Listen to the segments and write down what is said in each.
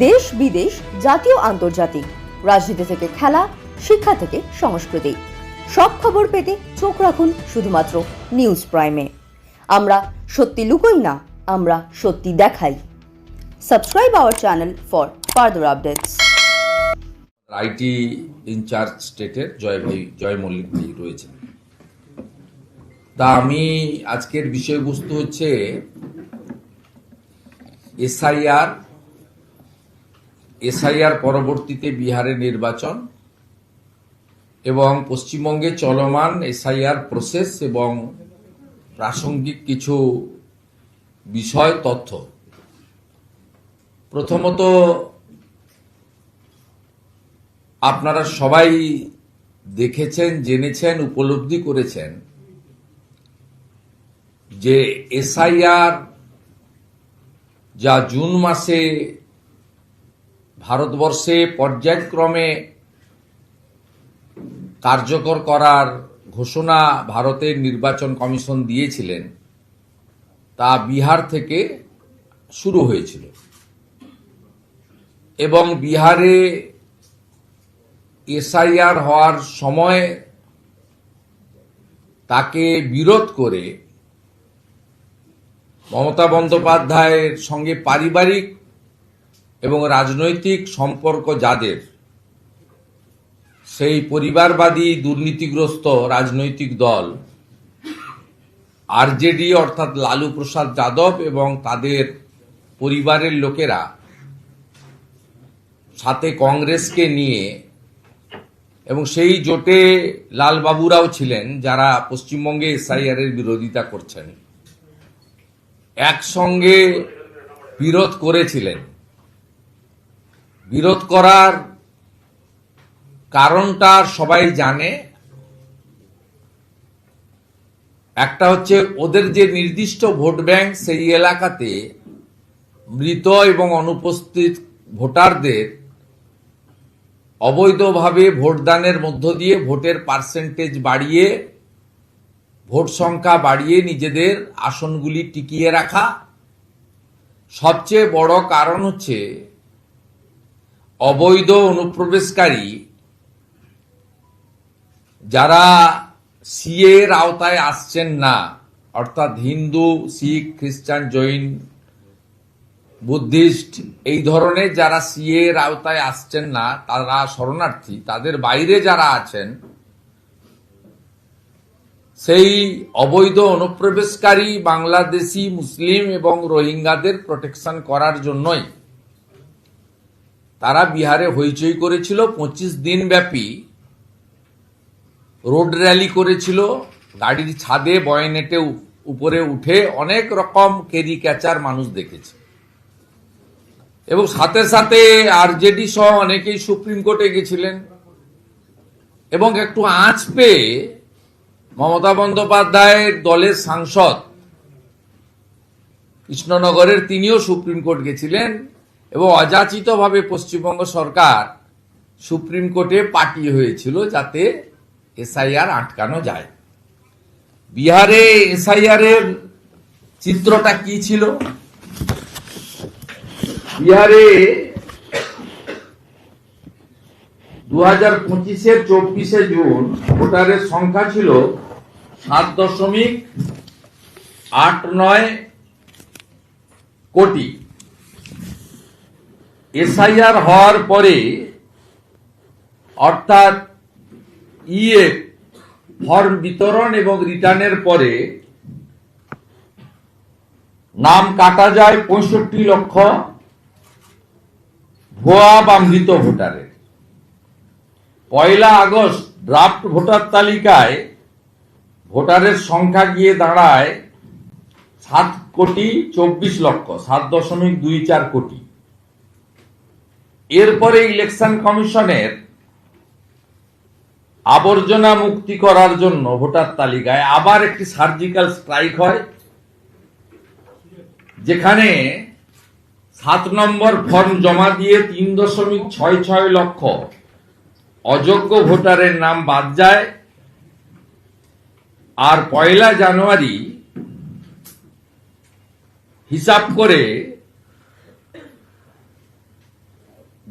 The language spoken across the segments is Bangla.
দেশ বিদেশ, জাতীয় আন্তর্জাতিক, রাজনীতি থেকে খেলা, শিক্ষা থেকে সংস্কৃতি, সব খবর পেতে চোখ রাখুন শুধুমাত্র নিউজ প্রাইমে। আমরা সত্যি লুকোই না, আমরা সত্যি দেখাই। Subscribe our channel for further updates. IT incharge স্টেটের জয় মল্লিক ভাই রয়েছেন। তা আমি আজকের বিষয়বস্তু হচ্ছে এসআইআর পরবর্তীতে বিহারের নির্বাচন এবং পশ্চিমবঙ্গে চলমান এসআইআর প্রসেস এবং প্রাসঙ্গিক কিছু বিষয় তথ্য। প্রথমত, আপনারা সবাই দেখেছেন, জেনেছেন, উপলব্ধি করেছেন যে এসআইআর যা জুন মাসে ভারতবর্ষে পর্যায়ক্রমে কার্যকর করার ঘোষণা ভারতের নির্বাচন কমিশন দিয়েছিলেন, তা বিহার থেকে শুরু হয়েছিল এবং বিহারে এসআইআর হওয়ার সময় তাকে বিরোধ করে মমতা বন্দ্যোপাধ্যায়ের সঙ্গে পারিবারিক এবং রাজনৈতিক সম্পর্ক যাদের, সেই পরিবারবাদী দুর্নীতিগ্রস্ত রাজনৈতিক দল আরজেডি অর্থাৎ লালু প্রসাদ যাদব এবং তাদের পরিবারের লোকেরা সাথে কংগ্রেসকে নিয়ে, এবং সেই জোটে লালবাবুরাও ছিলেন যারা পশ্চিমবঙ্গে এসআইআর এর বিরোধিতা করছেন, একসঙ্গে বিরোধ করেছিলেন। বিরোধ করার কারণটা সবাই জানে। একটা হচ্ছে ওদের যে নির্দিষ্ট ভোট ব্যাংক, সেই এলাকাতে মৃত এবং অনুপস্থিত ভোটারদের অবৈধভাবে ভোটদানের মধ্য দিয়ে ভোটের পার্সেন্টেজ বাড়িয়ে, ভোট সংখ্যা বাড়িয়ে নিজেদের আসনগুলি টিকিয়ে রাখা। সবচেয়ে বড় কারণ হচ্ছে অবৈধ অনুপ্রবেশকারী যারা সিএ এর আওতায় আসছেন না, অর্থাৎ হিন্দু, শিখ, খ্রিস্টান, জৈন, বুদ্ধিস্ট, এই ধরনের যারা সিএ এর আওতায় আসছেন না, তারা শরণার্থী, তাদের বাইরে যারা আছেন, সেই অবৈধ অনুপ্রবেশকারী বাংলাদেশি মুসলিম এবং রোহিঙ্গাদের প্রোটেকশন করার জন্যই তারা বিহারে হইচই করেছিল। 25 দিন ব্যাপী রোড র্যালি করেছিল, গাড়ির ছাদে বয়নেটে উপরে উঠে অনেক রকম কেরি ক্যাচার মানুষ দেখেছে, এবং সাথে সাথে আরজেডি সহ অনেকেই সুপ্রিম কোর্টে গেছিলেন, এবং একটু আঁচ পেয়ে মমতা বন্দ্যোপাধ্যায়ের দলের সাংসদ কৃষ্ণনগরের তিনিও সুপ্রিম কোর্ট গেছিলেন, এবং অযাচিতভাবে পশ্চিমবঙ্গ সরকার সুপ্রিম কোর্টে পার্টি হয়েছিল যাতে এসআইআর আটকানো যায়। বিহারে এসআইআর এর চিত্রটা কি ছিল? বিহারে 2025-এর 24শে জুন ভোটারের সংখ্যা ছিল 7.89 কোটি। এসআইআর হওয়ার পরে, অর্থাৎ ইএ ফর্ম বিতরণ এবং রিটার্নের পরে নাম কাটা যায় 65 লক্ষ ভুয়া বা মৃত ভোটারের। 1 আগস্ট ড্রাফট ভোটার তালিকায় ভোটারের সংখ্যা গিয়ে দাঁড়ায় 7,24,00,000, 7.24 কোটি। এরপরে ইলেকশন কমিশনের আবর্জনা মুক্তি করার জন্য ভোটার তালিকায় আবার একটি সার্জিক্যাল স্ট্রাইক হয়, যেখানে 7 নম্বর ফর্ম জমা দিয়ে 3.66 লক্ষ অযোগ্য ভোটারের নাম বাদ যায়। আর 1 জানুয়ারি হিসাব করে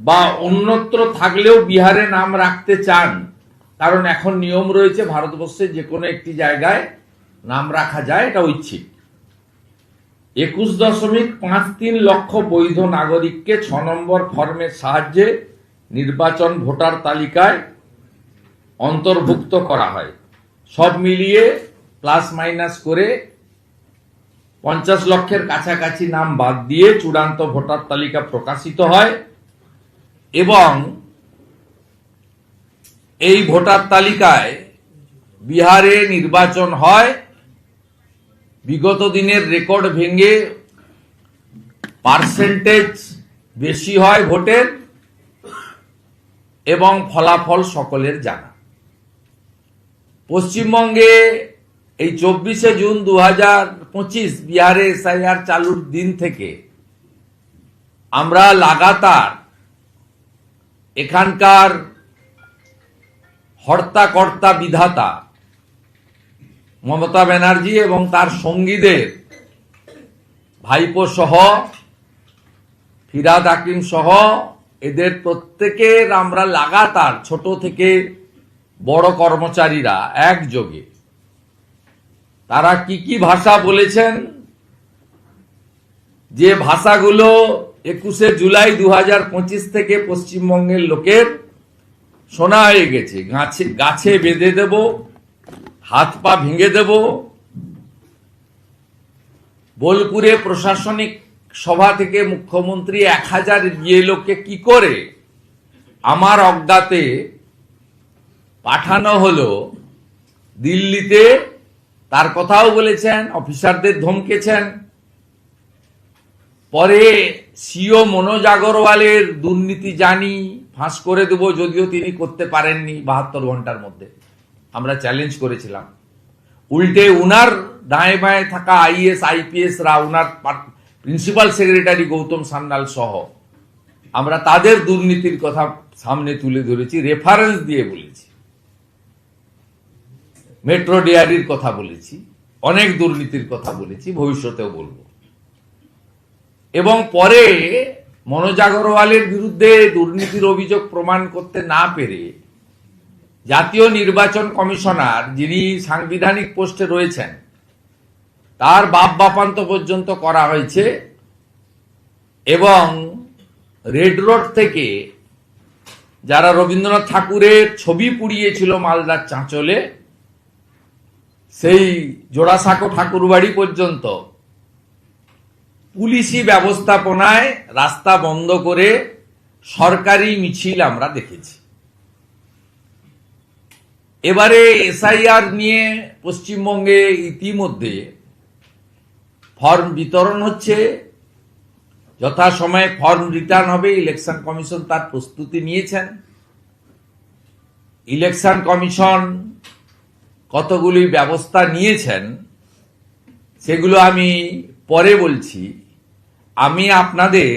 বা অন্যত্র থাকলেও বিহারে নাম রাখতে চান, কারণ এখন নিয়ম রয়েছে ভারতবর্ষে যে কোনো একটি জায়গায় নাম রাখা যায়, এটা ঐচ্ছিক। 21.53 লক্ষ বৈধ নাগরিককে 6 নম্বর ফর্মের সাহায্যে নির্বাচন ভোটার তালিকায় অন্তর্ভুক্ত করা হয়। সব মিলিয়ে প্লাস মাইনাস করে 50 লক্ষের কাছাকাছি নাম বাদ দিয়ে চূড়ান্ত ভোটার তালিকা প্রকাশিত হয় এবং এই ভোটার তালিকায় বিহারে নির্বাচন হয়। বিগত দিনের রেকর্ড ভেঙে পার্সেন্টেজ বেশি হয় ভোটের এবং ফলাফল সকলের জানা। পশ্চিমবঙ্গে এই 24শে জুন 2025 বিহারে এসআইআর চালুর দিন থেকে আমরা লাগাতার এখানকার হর্তা কর্তা বিধাতা মমতা ব্যানার্জি এবং তার সঙ্গীদের ভাইপো সহ ফিরহাদ হাকিম সহ এদের প্রত্যেকের আমরা লাগাতার ছোট থেকে বড় কর্মচারীরা একযোগে তারা কি কি ভাষা বলেছেন, যে ভাষাগুলো 21শে জুলাই 2025 থেকে পশ্চিমবঙ্গের লোকের শোনা হয়ে গেছে। গাছে বেঁধে দেব, হাত পা ভেঙে দেব, বোলপুরে প্রশাসনিক সভা থেকে মুখ্যমন্ত্রী 1000 বিএলওকে কি করে আমার অজ্ঞাতে পাঠানো হলো দিল্লিতে, তার কথাও বলেছেন, অফিসারদের ধমকেছেন। পরে সিও মনোজ আগরওয়ালের দুর্নীতি জানি, ফাঁস করে দেব, যদিও তিনি করতে পারেননি 72 ঘন্টার মধ্যে, আমরা চ্যালেঞ্জ করেছিলাম। উল্টে উনার দায়ে বায়ে থাকা আইএস আইপিএস রা, উনার প্রিন্সিপাল সেক্রেটারি গৌতম সান্যাল সহ আমরা তাদের দুর্নীতির কথা সামনে তুলে ধরেছি, রেফারেন্স দিয়ে বলেছি, মেট্রো ডিআরির কথা বলেছি, অনেক দুর্নীতির কথা বলেছি, ভবিষ্যতেও বলবো। এবং পরে মনোজ আগরওয়ালের বিরুদ্ধে দুর্নীতির অভিযোগ প্রমাণ করতে না পেরে জাতীয় নির্বাচন কমিশনার, যিনি সাংবিধানিক পোস্টে রয়েছেন, তার বাপ বাপান্ত পর্যন্ত করা হয়েছে এবং রেড রোড থেকে যারা রবীন্দ্রনাথ ঠাকুরের ছবি পুড়িয়েছিল মালদার চাঁচলে, সেই জোড়াসাঁকো ঠাকুরবাড়ি পর্যন্ত পুলিশি ব্যবস্থাপনায় রাস্তা বন্ধ করে সরকারি মিছিল আমরা দেখেছি। এবারে এসআইআর নিয়ে পশ্চিমবঙ্গে ইতিমধ্যে ফর্ম বিতরণ হচ্ছে, যথাসময়ে ফর্ম রিটার্ন হবে। ইলেকশন কমিশন তার প্রস্তুতি নিয়েছেন। ইলেকশন কমিশন কতগুলি ব্যবস্থা নিয়েছেন সেগুলো আমি পরে বলছি। আমি আপনাদের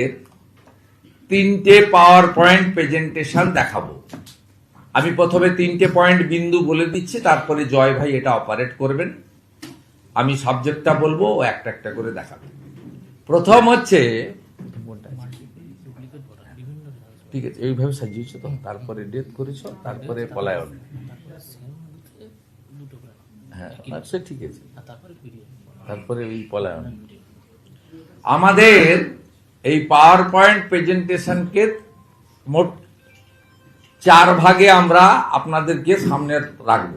3টে পাওয়ার পয়েন্ট প্রেজেন্টেশন দেখাবো। আমি প্রথমে 3টে পয়েন্ট বিন্দু বলে দিচ্ছি, তারপরে জয় ভাই এটা অপারেট করবেন। আমি সাবজেক্টটা বলবো, ও একটা একটা করে দেখাবো। প্রথম হচ্ছে, ঠিক আছে, এইভাবে সাজিয়েছো তো, তারপরে ডেথ করেছো, তারপরে পলায়ন, হ্যাঁ সে ঠিক আছে, তারপরে ওই পলায়ন। আমাদের এই পাওয়ার পয়েন্ট প্রেজেন্টেশনকে মোট 4 ভাগে আমরা আপনাদেরকে সামনে রাখব।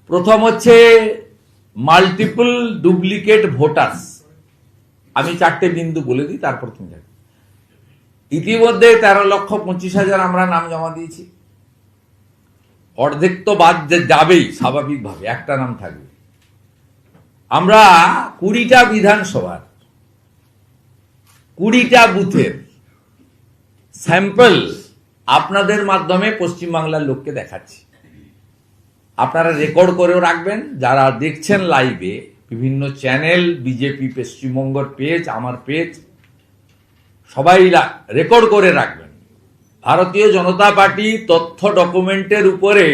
প্রথম হচ্ছে মাল্টিপল ডুপ্লিকেট ভোটার্স। আমি 4টে বিন্দু বলে দিই, তারপর তুমি যাবে। ইতিমধ্যে 13,25,000 আমরা নাম জমা দিয়েছি। অর্ধেক তো বাদ যাবেই স্বাভাবিকভাবে, একটা নাম থাকবে। আমরা 20টা বিধানসভার 20টা বুথের স্যাম্পল আপনাদের মাধ্যমে পশ্চিমবাংলার লোককে দেখাচ্ছি। আপনারা রেকর্ড করেও রাখবেন। যারা দেখছেন লাইভে, বিভিন্ন চ্যানেল, বিজেপি পশ্চিমবঙ্গের পেজ, আমার পেজ, সবাই রেকর্ড করে রাখবেন। ভারতীয় জনতা পার্টি তথ্য ডকুমেন্টের উপরে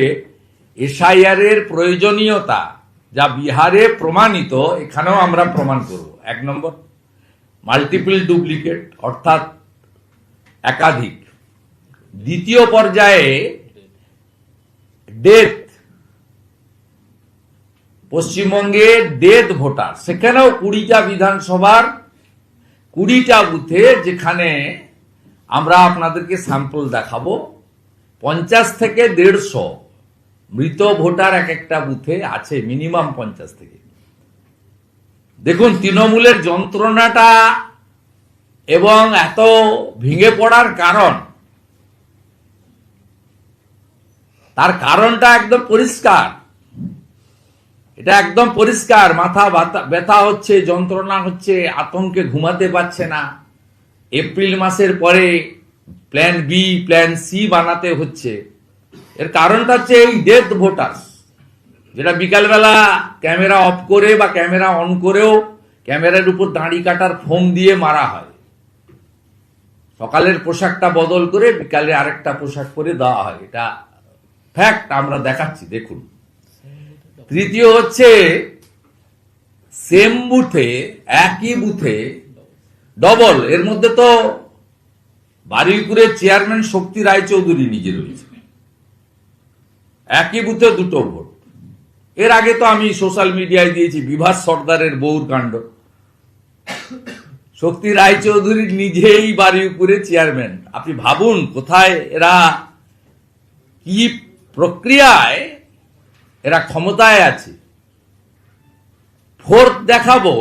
এসআইআর এর প্রয়োজনীয়তা যা বিহারে প্রমাণিত, এখানেও আমরা প্রমাণ করব। 1 নম্বর, মাল্টিপল ডুপ্লিকেট, অর্থাৎ একাধিক। দ্বিতীয় পর্যায়ে ডেথ, পশ্চিমবঙ্গে ডেথ ভোটার, সেখানেও 20টা বিধানসভার 20টা বুথে, যেখানে আমরা আপনাদেরকে স্যাম্পল দেখাবো, 50 থেকে 150 মৃত ভোটার এক একটা বুথে আছে, মিনিমাম 50 থেকে। দেখুন তৃণমূলের যন্ত্রণাটা এবং এত ভেঙে পড়ার কারণ, তার কারণটা একদম পরিষ্কার। এটা একদম পরিষ্কার, মাথা ব্যথা হচ্ছে, যন্ত্রণা হচ্ছে, আতঙ্কে ঘুমাতে পারছে না। এপ্রিল মাসের পরে প্ল্যান বি, প্ল্যান সি বানাতে হচ্ছে। এর কারণটা হচ্ছে এই ডেথ ভোটার্স, যেটা বিকালবেলা ক্যামেরা অফ করে বা ক্যামেরা অন করেও ক্যামেরার উপর দাড়ি কাটার ফোম দিয়ে মারা হয়। সকালের পোশাকটা বদল করে বিকালে আরেকটা পোশাক পরে দেওয়া হয়। এটা ফ্যাক্ট, আমরা দেখাচ্ছি, দেখুন। তৃতীয় হচ্ছে সেম বুথে, একই বুথে ডবল। এর মধ্যে তো বারুইপুরের চেয়ারম্যান শক্তি রায়চৌধুরী নিজে রয়েছে, একই বুথে 2টো ভোট। এর আগে তো আমি সোশ্যাল মিডিয়ায় দিয়েছি বিভাস সর্দারের বউর কাণ্ড। শক্তি রায়চৌধুরী নিজেই বারুইপুরের চেয়ারম্যান। আপনি ভাবুন কোথায় এরা, কি প্রক্রিয়ায় এরা ক্ষমতায় আছে। ফোর্থ দেখাবো,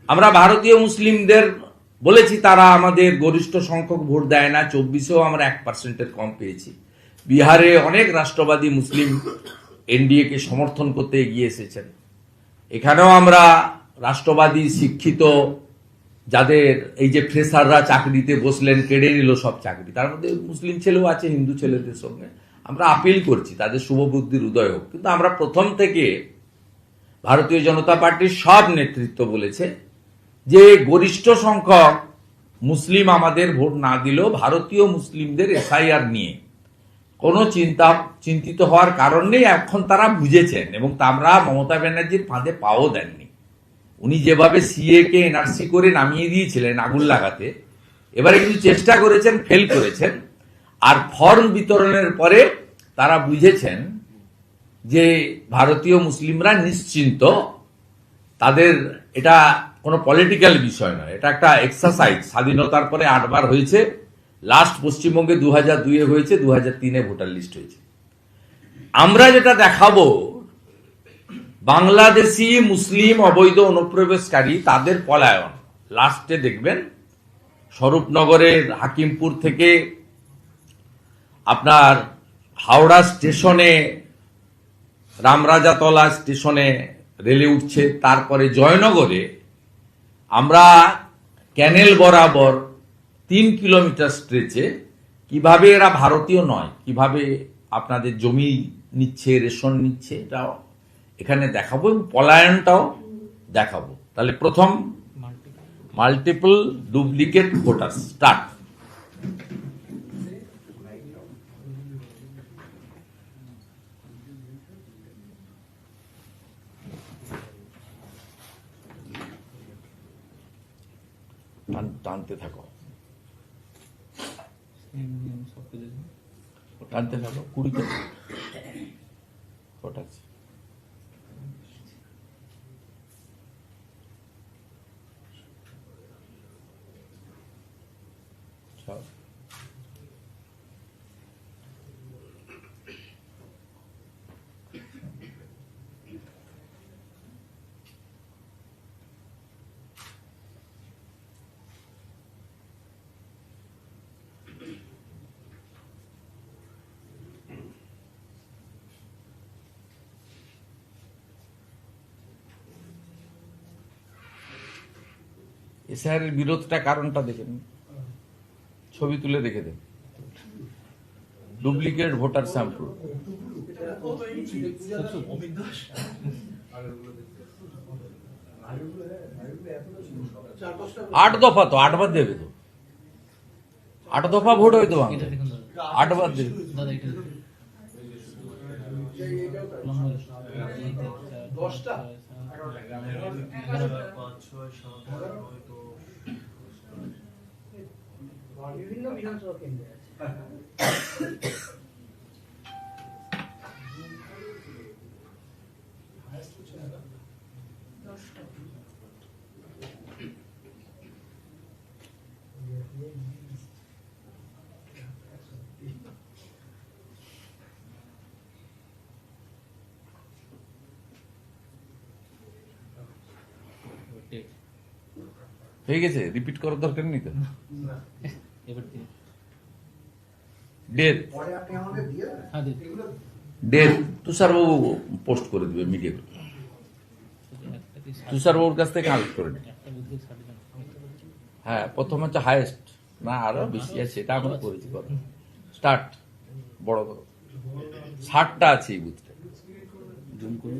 আমরা ভারতীয় মুসলিমদের বলেছি তারা আমাদের গরিষ্ঠ সংখ্যক ভোট দেয় না, 24-এও আমরা 1%-এর কম পেয়েছি। বিহারে অনেক রাষ্ট্রবাদী মুসলিম এনডিএ কে সমর্থন করতে এগিয়ে এসেছেন। এখানেও আমরা রাষ্ট্রবাদী শিক্ষিত, যাদের এই যে ফ্রেশাররা চাকরিতে বসলেন, কেড়ে নিল সব চাকরি, তার মধ্যে মুসলিম ছেলেও আছে হিন্দু ছেলেদের সঙ্গে। আমরা আপিল করছি তাদের শুভবুদ্ধির উদয় হোক। কিন্তু আমরা প্রথম থেকে ভারতীয় জনতা পার্টির সব নেতৃত্ব বলেছে যে গরিষ্ঠ সংখ্যক মুসলিম আমাদের ভোট না দিলেও ভারতীয় মুসলিমদের এসআইআর নিয়ে কোনো চিন্তিত হওয়ার কারণ নেই। এখন তারা বুঝেছেন এবং আমরা মমতা ব্যানার্জির ফাঁদে পাও দেননি। উনি যেভাবে সিএ কে এনআরসি করে নামিয়ে দিয়েছিলেন আগুন লাগাতে, এবারে কিন্তু চেষ্টা করেছেন, ফেল করেছেন। আর ফর্ম বিতরণের পরে তারা বুঝেছেন যে ভারতীয় মুসলিমরা নিশ্চিন্ত, তাদের এটা কোনো পলিটিক্যাল বিষয় নয়, এটা একটা এক্সারসাইজ। স্বাধীনতার পরে 8 বার হয়েছে, লাস্ট পশ্চিমবঙ্গে 2002-এ হয়েছে, 2003-এ ভোটার লিস্ট হয়েছে। আমরা যেটা দেখাবো, বাংলাদেশি মুসলিম অবৈধ অনুপ্রবেশকারী তাদের পলায়ন। লাস্টে দেখবেন স্বরূপনগরের হাকিমপুর থেকে আপনার হাওড়া স্টেশনে, রামরাজাতলা স্টেশনে রেলে উঠছে, তারপরে জয়নগরে আমরা ক্যানেল বরাবর 3 কিলোমিটার স্ট্রেচে কিভাবে এরা ভারতীয় নয়, কিভাবে আপনাদের জমি নিচ্ছে, রেশন নিচ্ছে, এটাও এখানে দেখাবো এবং পলায়নটাও দেখাবো। তাহলে প্রথম মাল্টিপল ডুপ্লিকেট ভোটার স্টার্ট। টানতে থাকো, টানতে থাকো। 20টা ভোট আছে। এসআইআরের বিরোধটা কারণটা দেখেন, ছবি তুলে রেখে দেন। ডুপ্লিকেট ভোটার স্যাম্পল, 8 দফা তো 8 বার দেবে তো, 8 দফা ভোট হয়তো 8 বার দেবে। বিভিন্ন বিধানসভা কেন্দ্রে আছে। হয়ে গেছে, রিপিট করার দরকার নেই তো। ডেট ডেট তুষারবাবু পোস্ট করে দিবে মিডিয়া, তুষারবাবুর কাছ থেকে কালেক্ট করে নেবে। হ্যাঁ, প্রথম হচ্ছে হাইয়েস্ট, না আরো বেশি আছে, এটা আমরা করেছি। স্টার্ট বড় করো, 60টা আছে এই বুথটা। জুম করুন,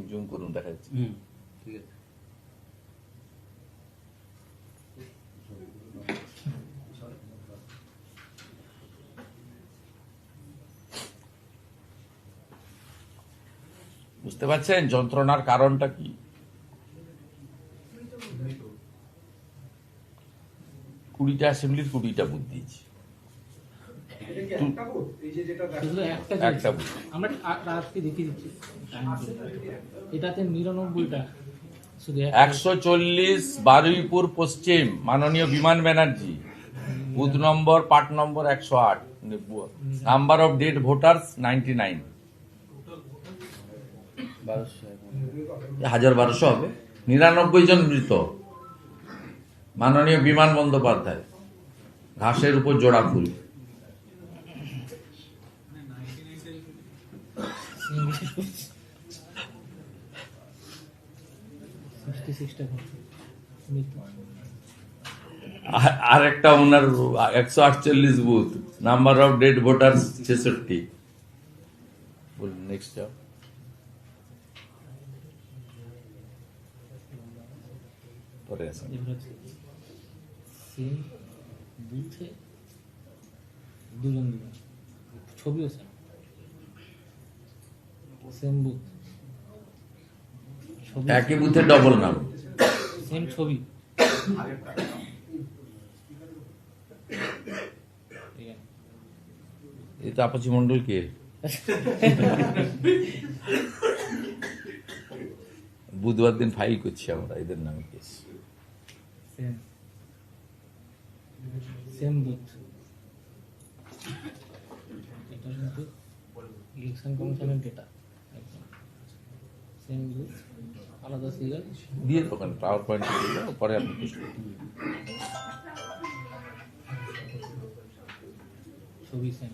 জুম করুন, দেখা যাচ্ছে। ঠিক আছে, বুঝতে পারছেন যন্ত্রণার কারণটা কি? 20টা অ্যাসেম্বলির 20টা বুথ দিয়েছি। একটা বুথ আমরা আজকে দেখিয়ে দিচ্ছি, এটাতে 99টা শুধু 140 বারুইপুর পশ্চিম, মাননীয় বিমান Banerjee, booth number part number 108, number of dead voters 99। 1200 হবে। 99 জন মৃত, মাননীয় বিমান বন্দ্যোপাধ্যায়, ঘাসের উপর জোড়া ফুল। আর একটা ওনার 148 booth, number of dead voters 66। বলুন নেক্সট যাও। পরে আসেন। ছবিও সেম বুথ, একই বুথে ডবল নাম, সেম ছবি। এই তো আপাচি মন্ডল কে বুধবার দিন ফাইল করছি আমরা এদের নামে কেস। সেম বুথ, এটা কিন্তু ইলেকশন কমিশনের ডেটা, একদম সেম বুথ, আলাদা সিরিয়াল দিয়ে দোকান পাওয়ার পয়েন্ট পরে আপনি ছবি সেম।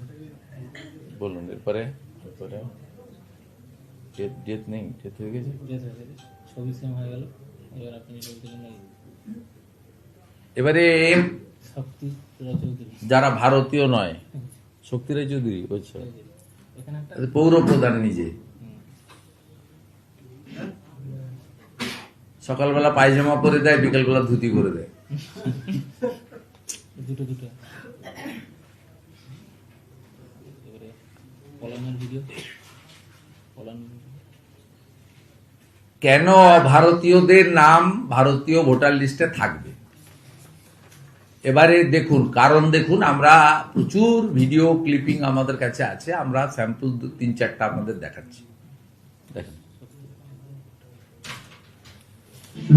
বলুন এরপরে ডেট নেই, ডেট হয়ে গেছে, ছবি সেম হয়ে গেল। এবার আপনি বলতে এবারে শক্তি চৌধুরী, যারা ভারতীয় নয়, শক্তি রায় চৌধুরী বলছে, এখানে একটা পৌর প্রধান নিজে সকালবেলা পায়জামা পরে দেয়, বিকালবেলা ধুতি করে দেয়। দুটো এবারে পলানোর ভিডিও, কেন ভারতীয়দের নাম ভারতীয় ভোটার লিস্টে থাকবে? এবারে দেখুন, কারণ দেখুন, আমরা প্রচুর ভিডিও ক্লিপিং আমাদের কাছে আছে, আমরা স্যাম্পল 3-4টা আপনাদের দেখাচ্ছি, দেখেন।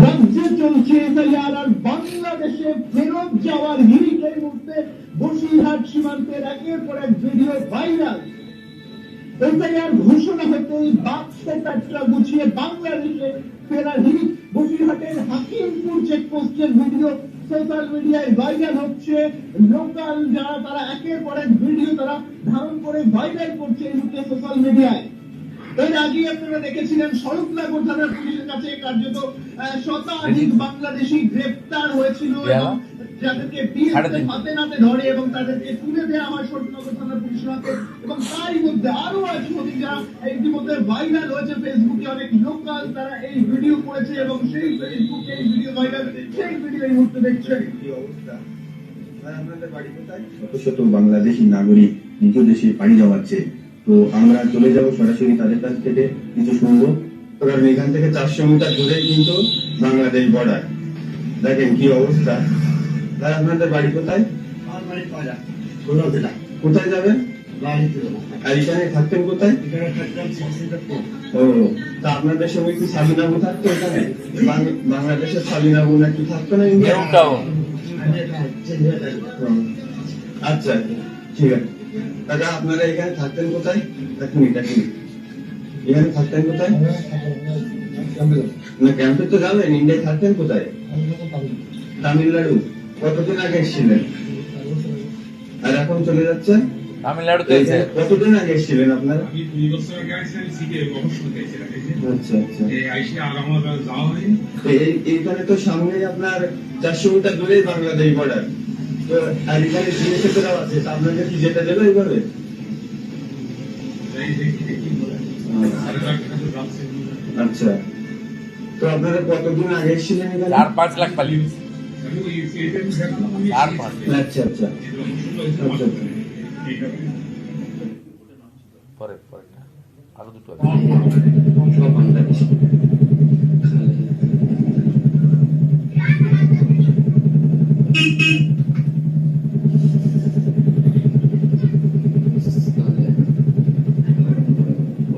রাজ্যে চলছে এফআইআর, আর বাংলাদেশে ফেরত যাওয়ার হিড়িক এই মুহূর্তে বসিরহাট সীমান্তের একের পর এক ভিডিও ভাইরাল। এফআইআর ঘোষণা হতেই বাক্সে প্যাটরা গুছিয়ে বাংলাদেশে ফেরার হিড়িক। বসিরহাটের হাকিমপুর চেকপোস্টের ভিডিও সোশ্যাল মিডিয়ায় ভাইরাল হচ্ছে। লোকাল যারা তারা একের পর এক ভিডিও তারা ধারণ করে ভাইরাল করছে এই মুহূর্তে সোশ্যাল মিডিয়ায়। এর আগে আপনারা দেখেছিলেন শরৎনগর থানার পুলিশের কাছে কার্যত শতাধিক বাংলাদেশি গ্রেপ্তার হয়েছিল, এবং যাদেরকে বিএসএফ হাতে নাতে ধরে এবং তাদেরকে তুলে দেওয়া হয় শরৎনগর থানার পুলিশের হাতে। এবং তারই মধ্যে আরো এক ছবি যা ইতিমধ্যে ভাইরাল হয়েছে ফেসবুকে, অনেক লোকাল তারা এই ভিডিও করেছে এবং সেই ফেসবুকে এই ভিডিও ভাইরাল, সেই ভিডিও এই মুহূর্তে দেখছেন। শত শত বাংলাদেশি নাগরিক নিজ দেশে পাড়ি জমাচ্ছে, তো আমরা চলে যাব সরাসরি তাদের কাছ থেকে কিছু শুনবো। কারণ এখান থেকে 400 মিটার দূরে কিন্তু বাংলাদেশ বর্ডার, দেখেন কি অবস্থা। আর আপনাদের বাড়ি কোথায়? আমার বাড়ি পাজা কোথায় যাবেন? বাড়িতে আর এখানে থাকতেন কোথায়? এখানে থাকতাম সংস্কৃত ও, তা আপনাদের সময় কি সাবিনাবু থাকতো এখানে? বাংলাদেশের সাবিনাবু নাকি থাকতো না ইন্ডিয়া? আচ্ছা, ঠিক আছে। দাদা আপনারা এখানে থাকতেন কোথায়? এক মিনিট। এখানে থাকতেন কোথায়? না, ক্যাম্পে তো যাবেন, ইন্ডিয়ায় থাকতেন কোথায়? তামিলনাড়ু। কতদিন আগে এসেছিলেন? আর এখন চলে যাচ্ছেন? তামিলনাড়ুতে এইখানে কতদিন আগে এসেছিলেন আপনারা? আমি 2 বছর আগে আসছিলাম শিখে গবেষণা করেছিলাম আচ্ছা আচ্ছা। এই আইসি আর আমার যাওয়া হয়নি। তো এইখানে তো সামনেই আপনার 400 মিটার দূরেই বাংলাদেশ বর্ডার। তো আর এখানে জিনিসপত্র আছে, তা আপনাকে কি যেতে দেবে এইভাবে? এই দেখি দেখি সাড়ে 4 টাকা তো যাচ্ছে। আচ্ছা, তো আপনারা কতদিন আগে এসেছিলেন এখানে? 4-5 লাখ পালিয়ে আমি ওই এইটা দেখলাম আমি 4-5 আচ্ছা আচ্ছা আচ্ছা। পরে পরেরটা আরো দুটো আছে। সব বাংলাদেশ।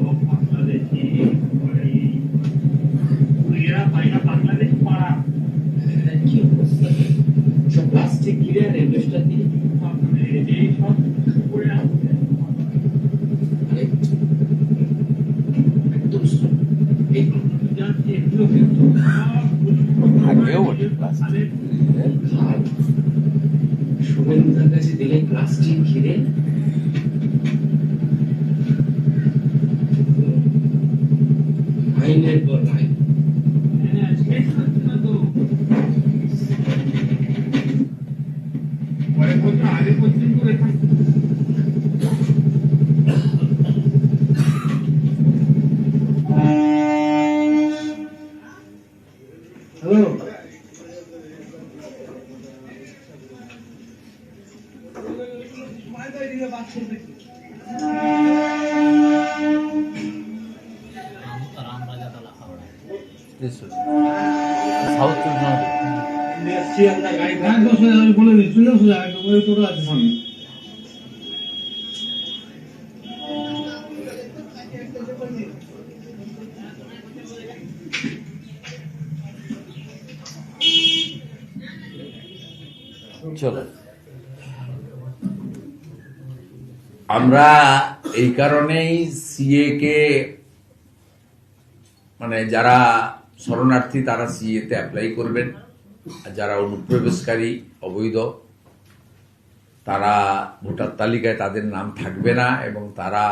বাংলাদেশি এরা পাইনা বাংলাদেশ পাড়া সব প্লাস্টিক ঘিরে রেলওয়েটা দিয়ে এই সব করে আছে একদম এই যাচ্ছে এগুলো কিন্তু আগেও ওঠে প্লাস্টিক। শুভেন্দুর কাছে দিলে প্লাস্টিক ঘিরে আইনের পর আইন। শেষ হচ্ছে না তো পরে বলতে আগে পর্যন্ত করে থাকছে হ্যালো, রামরাজা তালা হাওড়া সাউথ চব্বিশ আমি বলে দিচ্ছি টোটো আছে সামনে চলো, আমরা এই কারণেই সিএ কে মানে যারা শরণার্থী তারা সিএ তে অ্যাপ্লাই করবেন, আর যারা অনুপ্রবেশকারী অবৈধ তারা ভোটার তালিকায় তাদের নাম থাকবে না এবং তারা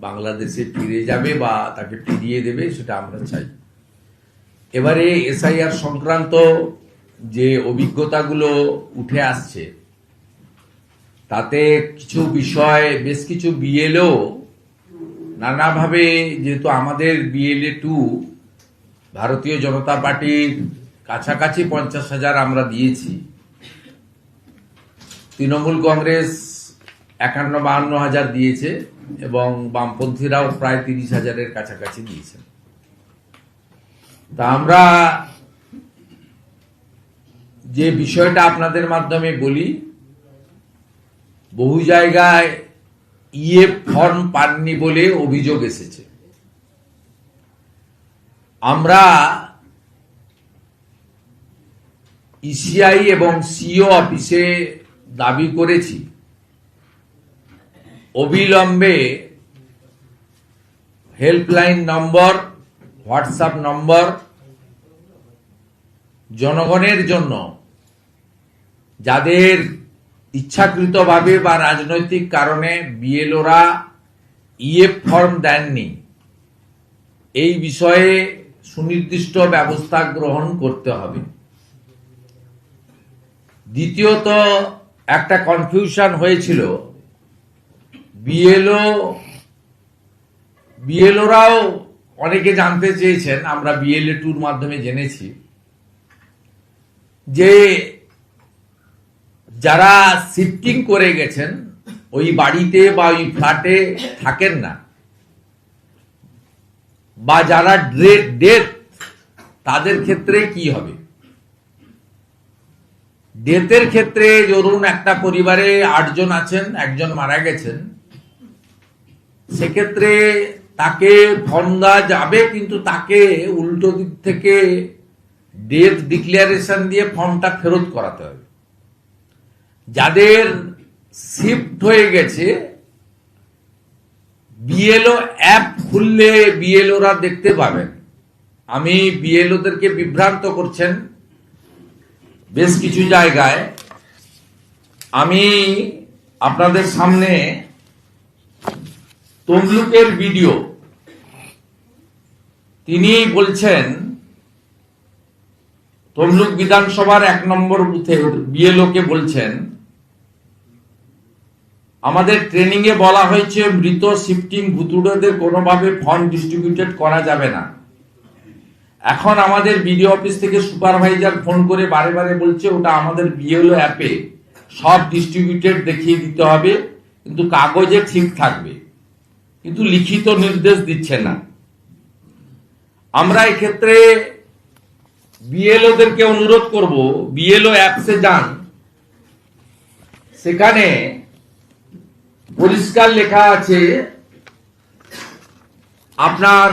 বাংলাদেশে ফিরে যাবে বা তাকে ফিরিয়ে দেবে, সেটা আমরা চাই। এবারে এসআইআর সংক্রান্ত যে অভিজ্ঞতাগুলো উঠে আসছে তাতে কিছু বিষয়, বেশ কিছু বিএলও নানাভাবে, যেহেতু আমাদের বিএলএ 2 ভারতীয় জনতা পার্টির কাছাকাছি 50,000 আমরা দিয়েছি, তৃণমূল কংগ্রেস 51-52,000 দিয়েছে এবং বামপন্থীরাও প্রায় 30,000-এর কাছাকাছি দিয়েছেন। তা আমরা যে বিষয়টা আপনাদের মাধ্যমে বলি, বহু জায়গায় ইএফ ফর্ম পাননি বলে অভিযোগ এসেছে। আমরা ইসিআই এবং সিও অফিসে দাবি করেছি অবিলম্বে হেল্পলাইন নম্বর, হোয়াটসঅ্যাপ নম্বর জনগণের জন্য, যাদের ইচ্ছাকৃতভাবে বা রাজনৈতিক কারণে বিএলওরা ইএফ ফর্ম দেননি, এই বিষয়ে সুনির্দিষ্ট ব্যবস্থা গ্রহণ করতে হবে। দ্বিতীয়ত, একটা কনফিউশন হয়েছিল, বিএলওরাও অনেকে জানতে চেয়েছেন, আমরা বিএলএ 2-র মাধ্যমে জেনেছি যে যারা শিফটিং করে গেছেন ওই বাড়িতে বা ওই ফ্ল্যাটে থাকেন না, বা যারা ডেথ তাদের ক্ষেত্রে কি হবে। ডেথের ক্ষেত্রে ধরুন একটা পরিবারে 8 জন আছেন, একজন মারা গেছেন, সেক্ষেত্রে তাকে ফর্ম দেওয়া যাবে, কিন্তু তাকে উল্টো দিক থেকে ডেথ ডিক্লারেশন দিয়ে ফর্মটা ফেরত করাতে হবে। যাদের শিফট হয়ে গেছে, বিএলও অ্যাপ খুললে বিএলওরা দেখতে পাবেন। আমি বিএলওদেরকে বিভ্রান্ত করছেন বেশ কিছু জায়গায়। আমি আপনাদের সামনে তমলুকের ভিডিও, তিনি বলছেন তমলুক বিধানসভার 1 নম্বর বুথের বিএলও কে বলছেন, আমাদের ট্রেনিং এ বলা হয়েছে মৃত শিফটিং ভুতুড়েদের কোনোভাবে ফর্ম ডিস্ট্রিবিউটেড করা যাবে না। এখন আমাদের বিডিও অফিস থেকে সুপারভাইজার ফোন করে বারে বারে বলছে ওটা আমাদের বিএলও অ্যাপে সব ডিস্ট্রিবিউটেড দেখিয়ে দিতে হবে, কিন্তু কাগজে ঠিক থাকবে, কিন্তু লিখিত নির্দেশ দিচ্ছে না। আমরা এক্ষেত্রে বিএলওদেরকে অনুরোধ করব, বিএলও অ্যাপসে যান, সেখানে পরিষ্কার লেখা আছে আপনার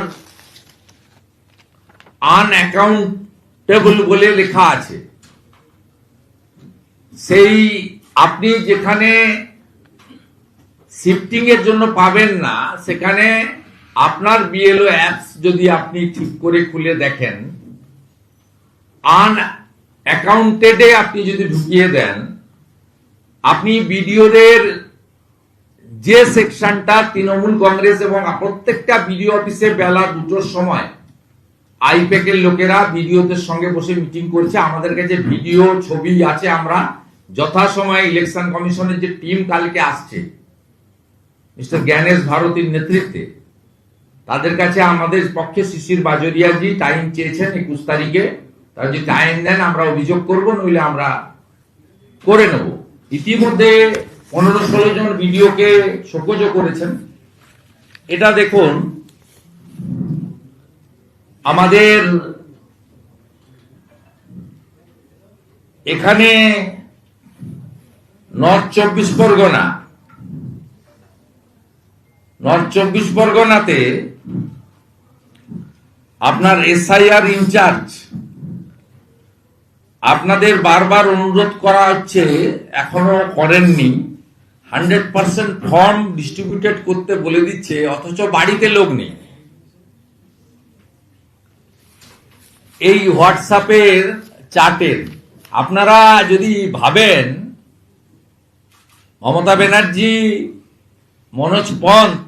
আনঅ্যাকাউন্টেবল বলে লেখা আছে। সেই আপনি যেখানে শিফটিং এর জন্য পাবেন না, সেখানে আপনার বিএলও অ্যাপস যদি আপনি ঠিক করে খুলে দেখেন, আনঅ্যাকাউন্টেডে আপনি যদি ঢুকিয়ে দেন, আপনি বিডিওদের যে সেকশনটা তৃণমূল কংগ্রেস এবং প্রত্যেকটা বিডিও অফিসে বেলা 2টোর সময় আইপ্যাকের লোকেরা বিডিওদের সঙ্গে বসে মিটিং করছে। আমাদের কাছে ভিডিও ছবি আছে। আমরা যথাসময়ে ইলেকশন কমিশনের যে টিম কালকে আসছে মিস্টার জ্ঞানেশ ভারতীর নেতৃত্বে, তাদের কাছে আমাদের পক্ষে শিশির বাজরিয়াজি টাইম চেয়েছেন 21 তারিখে। তারা যদি টাইম দেন আমরা অভিযোগ করব, নইলে আমরা করে নেব। ইতিমধ্যে 15-16 জন ভিডিওকে শোকজও করেছেন। এটা দেখুন, আমাদের এখানে নর্থ 24 পরগনাতে আপনার এসআইআর ইনচার্জ আপনাদের বারবার অনুরোধ করা হচ্ছে, এখনো করেননি, 100% ফর্ম ডিস্ট্রিবিউটেড করতে বলে দিচ্ছে, অথচ বাড়িতে লোক নেই। এই হোয়াটসঅ্যাপের চার্টের আপনারা যদি ভাবেন মমতা ব্যানার্জি, মনোজ পন্থ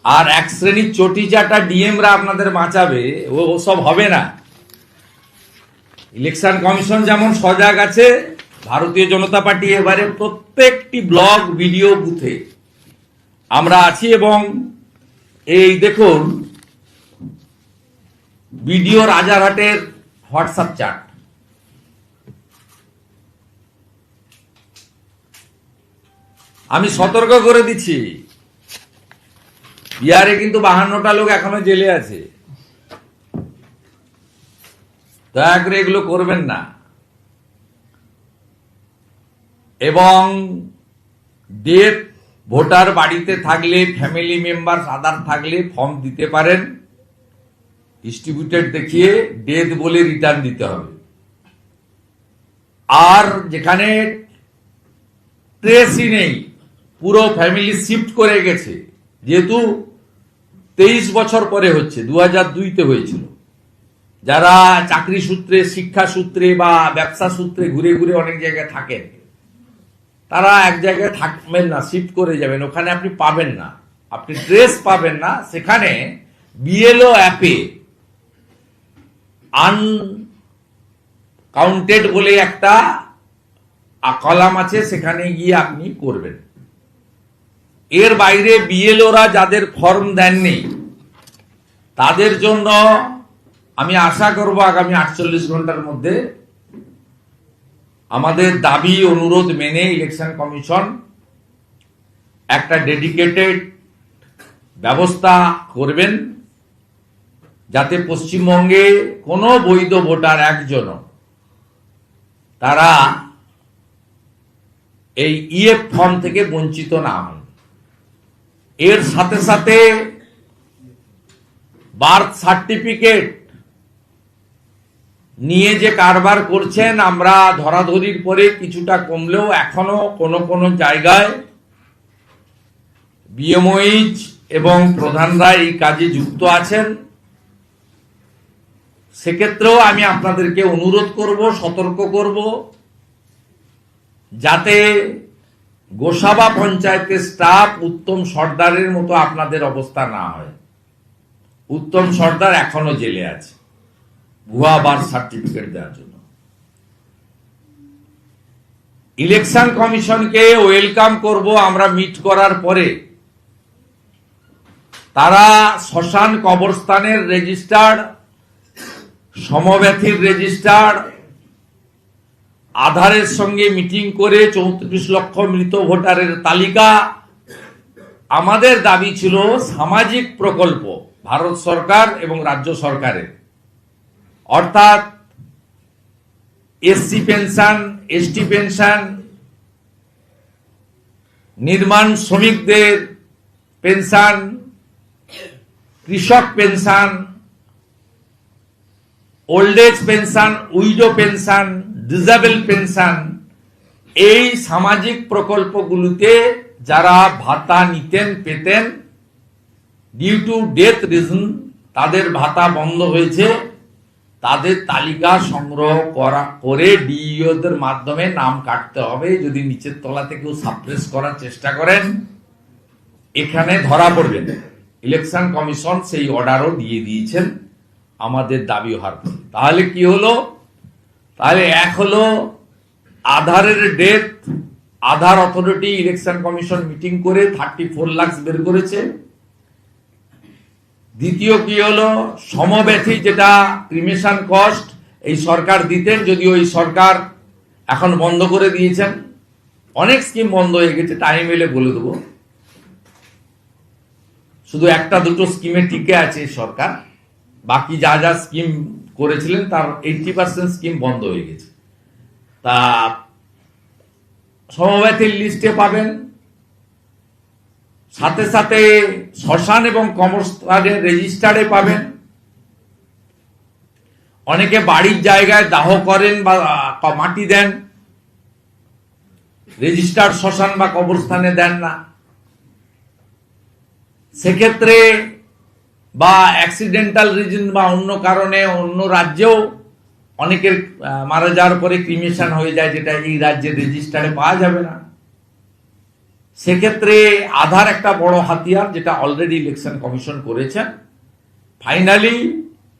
আর এক শ্রেণীর চটি চাটা ডিএমরা আপনাদের বাঁচাবে, ও সব হবে না। ইলেকশন কমিশন যেমন সজাগ আছে, ভারতীয় জনতা পার্টি এবারে প্রত্যেকটি ব্লগ ভিডিও বুথে আমরা আছি। এবং এই দেখুন ভিডিও রাজারহাটের হোয়াটসঅ্যাপ চ্যাট, আমি সতর্ক করে দিচ্ছি, বিহারে কিন্তু 52টা লোক এখনো জেলে আছে। দয়া করে এগুলো করবেন না। এবং ডেথ ভোটার বাড়িতে থাকলে, ফ্যামিলি মেম্বার আদার থাকলে ফর্ম দিতে পারেন, ডিস্ট্রিবিউটেড দেখিয়ে ডেথ বলে রিটার্ন দিতে হবে। আর যেখানে ট্রেসই নেই, পুরো ফ্যামিলি শিফট করে গেছে, যেহেতু 23 বছর পরে হচ্ছে, 2002-তে হয়েছিল। যারা চাকরি সূত্রে, শিক্ষা সূত্রে বা ব্যবসা সূত্রে ঘুরে ঘুরে অনেক জায়গায় থাকেন, তারা এক জায়গায় থাকবেন না, শিফট করে যাবেন, ওখানে আপনি পাবেন না, আপনি ট্রেস পাবেন না। সেখানে বিএলও অ্যাপে আনকাউন্টেড বলে একটা কলাম আছে, সেখানে গিয়ে আপনি করবেন। এর বাইরে বিএলওরা যাদের ফর্ম দেননি, তাদের জন্য আমি আশা করব আগামী 48 ঘন্টার মধ্যে আমাদের দাবি অনুরোধ মেনে ইলেকশন কমিশন একটা ডেডিকেটেড ব্যবস্থা করবেন, যাতে পশ্চিমবঙ্গে কোনো বৈধ ভোটার একজনও তারা এই ইএফ ফর্ম থেকে বঞ্চিত না হন। এর সাথে সাথে বার্থ সার্টিফিকেট নিয়ে যে কারবার করছেন, আমরা ধরাধরির পরে কিছুটা কমলেও এখনো কোনো কোনো জায়গায় বিএমওইচ এবং প্রধানরা এই কাজে যুক্ত আছেন। সেক্ষেত্রেও আমি আপনাদেরকে অনুরোধ করব, সতর্ক করব, যাতে গোসাবা পঞ্চায়েতের স্টাফ উত্তম সর্দারের মতো আপনাদের অবস্থা না হয়। উত্তম সর্দার এখনো জেলে আছে ভুয়া বার্থ সার্টিফিকেট দেওয়ার জন্য। ইলেকশন কমিশনকে ওয়েলকাম করব আমরা মিট করার পরে। তারা শ্মশান কবরস্থানের রেজিস্টার্ড, সমব্যথীর রেজিস্টার্ড, আধারের সঙ্গে মিটিং করে 34 লক্ষ মৃত ভোটারের তালিকা। আমাদের দাবি ছিল সামাজিক প্রকল্প ভারত সরকার এবং রাজ্য সরকারের, অর্থাৎ এসসি পেনশন, এসটি পেনশন, নির্মাণ শ্রমিকদের পেনশন, কৃষক pension, old age pension, widow pension, disable pension, এই সামাজিক প্রকল্পগুলোতে যারা ভাতা নিতেন, পেতেন, ডিউ টু ডেথ রিজন তাদের ভাতা বন্ধ হয়েছে। তাদের তালিকা সংগ্রহ করে ডিইওদের মাধ্যমে নাম কাটতে হবে। যদি নিচের তলা থেকেও সাপ্রেস করার চেষ্টা করেন, এখানে ধরা পড়বেন। ইলেকশন কমিশন সেই অর্ডারও দিয়ে দিয়েছেন আমাদের দাবি হওয়ার পর। তাহলে কি হলো? তাহলে এক হলো আধারের ডেথ, আধার অথরিটি ইলেকশন কমিশন মিটিং করে 34 লাখ বের করেছে। দ্বিতীয় কি হলো, সমব্যথী যেটা ক্রিমেশন কস্ট এই সরকার দিতেন, যদিও এই সরকার এখন বন্ধ করে দিয়েছেন। অনেক স্কিম বন্ধ হয়ে গেছে, টাইম এলে বলে দেবো। শুধু একটা দুটো স্কিমে টিকে আছে সরকার, বাকি যা যা স্কিম করেছিলেন তার 80% স্কিম বন্ধ হয়ে গেছে। তা সমব্যথীর লিস্টে পাবেন, সাথে সাথে শ্মশান এবং কবরস্থানের রেজিস্টারে পাবেন। অনেকে বাড়ির জায়গায় দাহ করেন বা মাটি দেন, রেজিস্টার্ড শ্মশান বা কবরস্থানে দেন না। সেক্ষেত্রে বা অ্যাক্সিডেন্টাল রিজন বা অন্য কারণে অন্য রাজ্যেও অনেকের মারা যাওয়ার পরে ক্রিমেশন হয়ে যায়, যেটা এই রাজ্যের রেজিস্টারে পাওয়া যাবে না। সেক্ষেত্রে আধার একটা বড় হাতিয়ার, যেটা অলরেডি ইলেকশন কমিশন করেছেন। ফাইনালি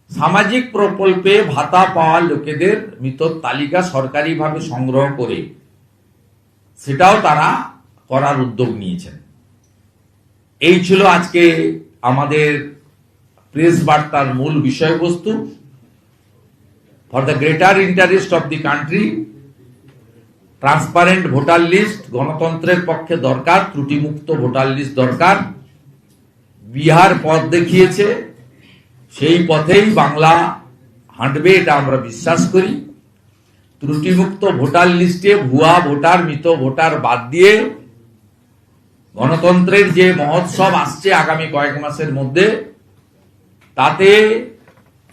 সামাজিক প্রকল্পে ভাতা পাওয়া লোকেদের মৃত তালিকা সরকারিভাবে সংগ্রহ করে সেটাও তারা করার উদ্যোগ নিয়েছেন। এই ছিল আজকে আমাদের প্রেস বার্তার মূল বিষয়বস্তু। For the greater interest of the country, transparent voter list গণতন্ত্রের পক্ষে দরকার, ত্রুটিমুক্ত ভোটার লিস্ট দরকার। বিহার পথ দেখিয়েছে, সেই পথেই বাংলা হাঁটবে, এটা আমরা বিশ্বাস করি। ত্রুটিমুক্ত ভোটার লিস্টে ভুয়া ভোটার, মৃত ভোটার বাদ দিয়ে গণতন্ত্রের যে মহোৎসব আসছে আগামী কয়েক মাসের মধ্যে, তাতে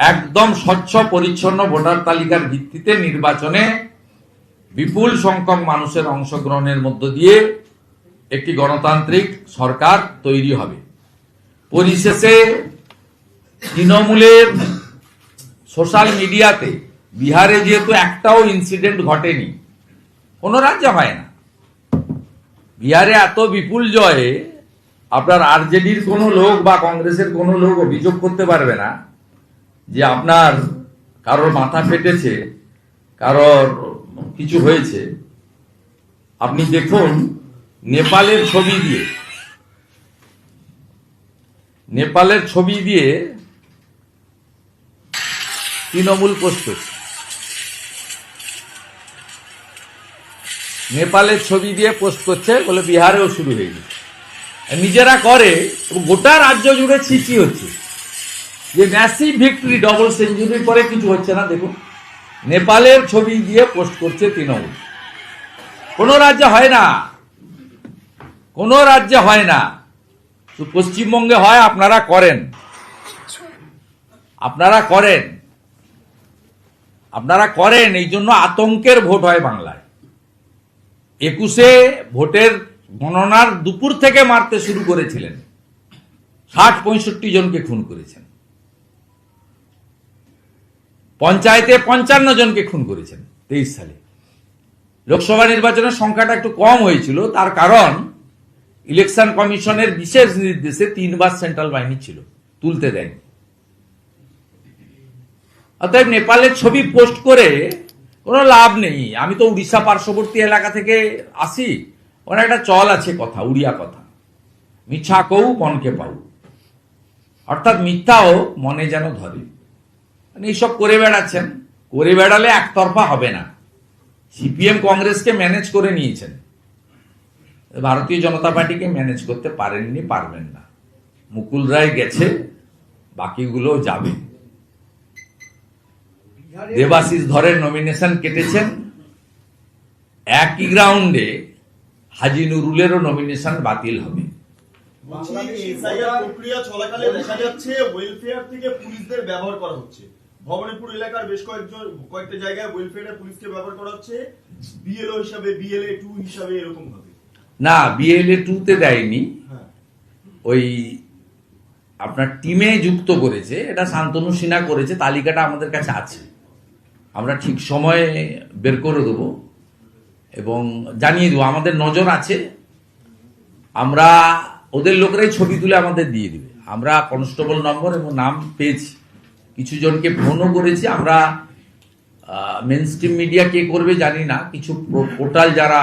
একদম স্বচ্ছ পরিচ্ছন্ন ভোটার তালিকার ভিত্তিতে নির্বাচনে বিপুল সংখ্যক মানুষের অংশগ্রহণের মধ্য দিয়ে একটি গণতান্ত্রিক সরকার তৈরি হবে। পরিশেষে তৃণমূলের সোশ্যাল মিডিয়াতে বিহারে যেহেতু একটাও ইনসিডেন্ট ঘটেনি, কোন রাজ্যে হয় না, বিহারে এত বিপুল জয়ে আপনার আরজেডির কোনো লোক বা কংগ্রেসের কোনো লোক অভিযোগ করতে পারবে না যে আপনার কারোর মাথা ফেটেছে, কারোর কিছু হয়েছে। আপনি দেখুন নেপালের ছবি দিয়ে তৃণমূল পোস্ট করছে, নেপালের ছবি দিয়ে পোস্ট করছে, বলে বিহারেও শুরু হয়ে গেছে। নিজেরা করে এবং গোটা রাজ্য জুড়ে ছিচি হচ্ছে যে ম্যাসিভ ভিক্টরি, ডবল সেঞ্চুরির পরে কিছু হচ্ছে না। দেখুন নেপালের ছবি দিয়ে পোস্ট করছে তৃণমূল। কোনো রাজ্যে হয় না, কোনো রাজ্যে হয় না, তো পশ্চিমবঙ্গে হয়। আপনারা করেন, আপনারা করেন, আপনারা করেন। এই জন্য আতঙ্কের ভোট হয় বাংলায়। 21-এ ভোটের গণনার দুপুর থেকে মারতে শুরু করেছিলেন, 60-65 জনকে খুন করেছেন। পঞ্চায়েতে 55 জনকে খুন করেছেন 23 সালে। লোকসভা নির্বাচনের সংখ্যাটা একটু কম হয়েছিল, তার কারণ ইলেকশন কমিশনের বিশেষ নির্দেশে 3 বার সেন্ট্রাল বাহিনী ছিল, তুলতে দেয়নি। অতএব নেপালের ছবি পোস্ট করে কোনো লাভ নেই। আমি তো উড়িষ্যা পার্শ্ববর্তী এলাকা থেকে আসি, ওখানে একটা চল আছে কথা, উড়িয়া কথা, মিথ্যা কৌ মনকে পাও, অর্থাৎ মিথ্যাও মনে যেন ধরে। মানে এইসব করে বেড়াচ্ছেন, করে বেড়ালে একতরফা হবে না। সিপিএম কংগ্রেসকে ম্যানেজ করে নিয়েছেন, ভারতীয় জনতা পার্টিকে ম্যানেজ করতে পারেননি, পারবেন না। মুকুল রায় গেছে, বাকিগুলো যাবে। দেবাশিস ধরের নমিনেশন কেটেছেন, একই গ্রাউন্ডে হাজি নুরুলেরও নমিনেশন বাতিল হবে। বাংলাদেশে এসআইআর প্রক্রিয়া চলাকালে দেখা যাচ্ছে ওয়েলফেয়ার থেকে পুলিশদের ব্যবহার করা হচ্ছে। ভবানীপুর এলাকার বেশ কয়েকটা জায়গায় ওয়েলফেয়ারে পুলিশকে ব্যবহার করা হচ্ছে বিএলও হিসাবে, বিএলএ 2 হিসাবে, এরকম ভাবে। না, বিএলএ 2-তে দেয়নি, হ্যাঁ, ওই আপনার টিমে যুক্ত করেছে। এটা শান্তনু সিনহা করেছে, তালিকাটা আমাদের কাছে আছে, আমরা ঠিক সময়ে বের করে দেবো এবং জানিয়ে দেবো। আমাদের নজর আছে, আমরা ওদের লোকেরাই ছবি তুলে আমাদের দিয়ে দিবে। আমরা কনস্টেবল নম্বর এবং নাম পেয়েছি, কিছু জনকে ফোনও করেছি। আমরা মেন স্ট্রিম মিডিয়া কে করবে জানি না, কিছু পোর্টাল যারা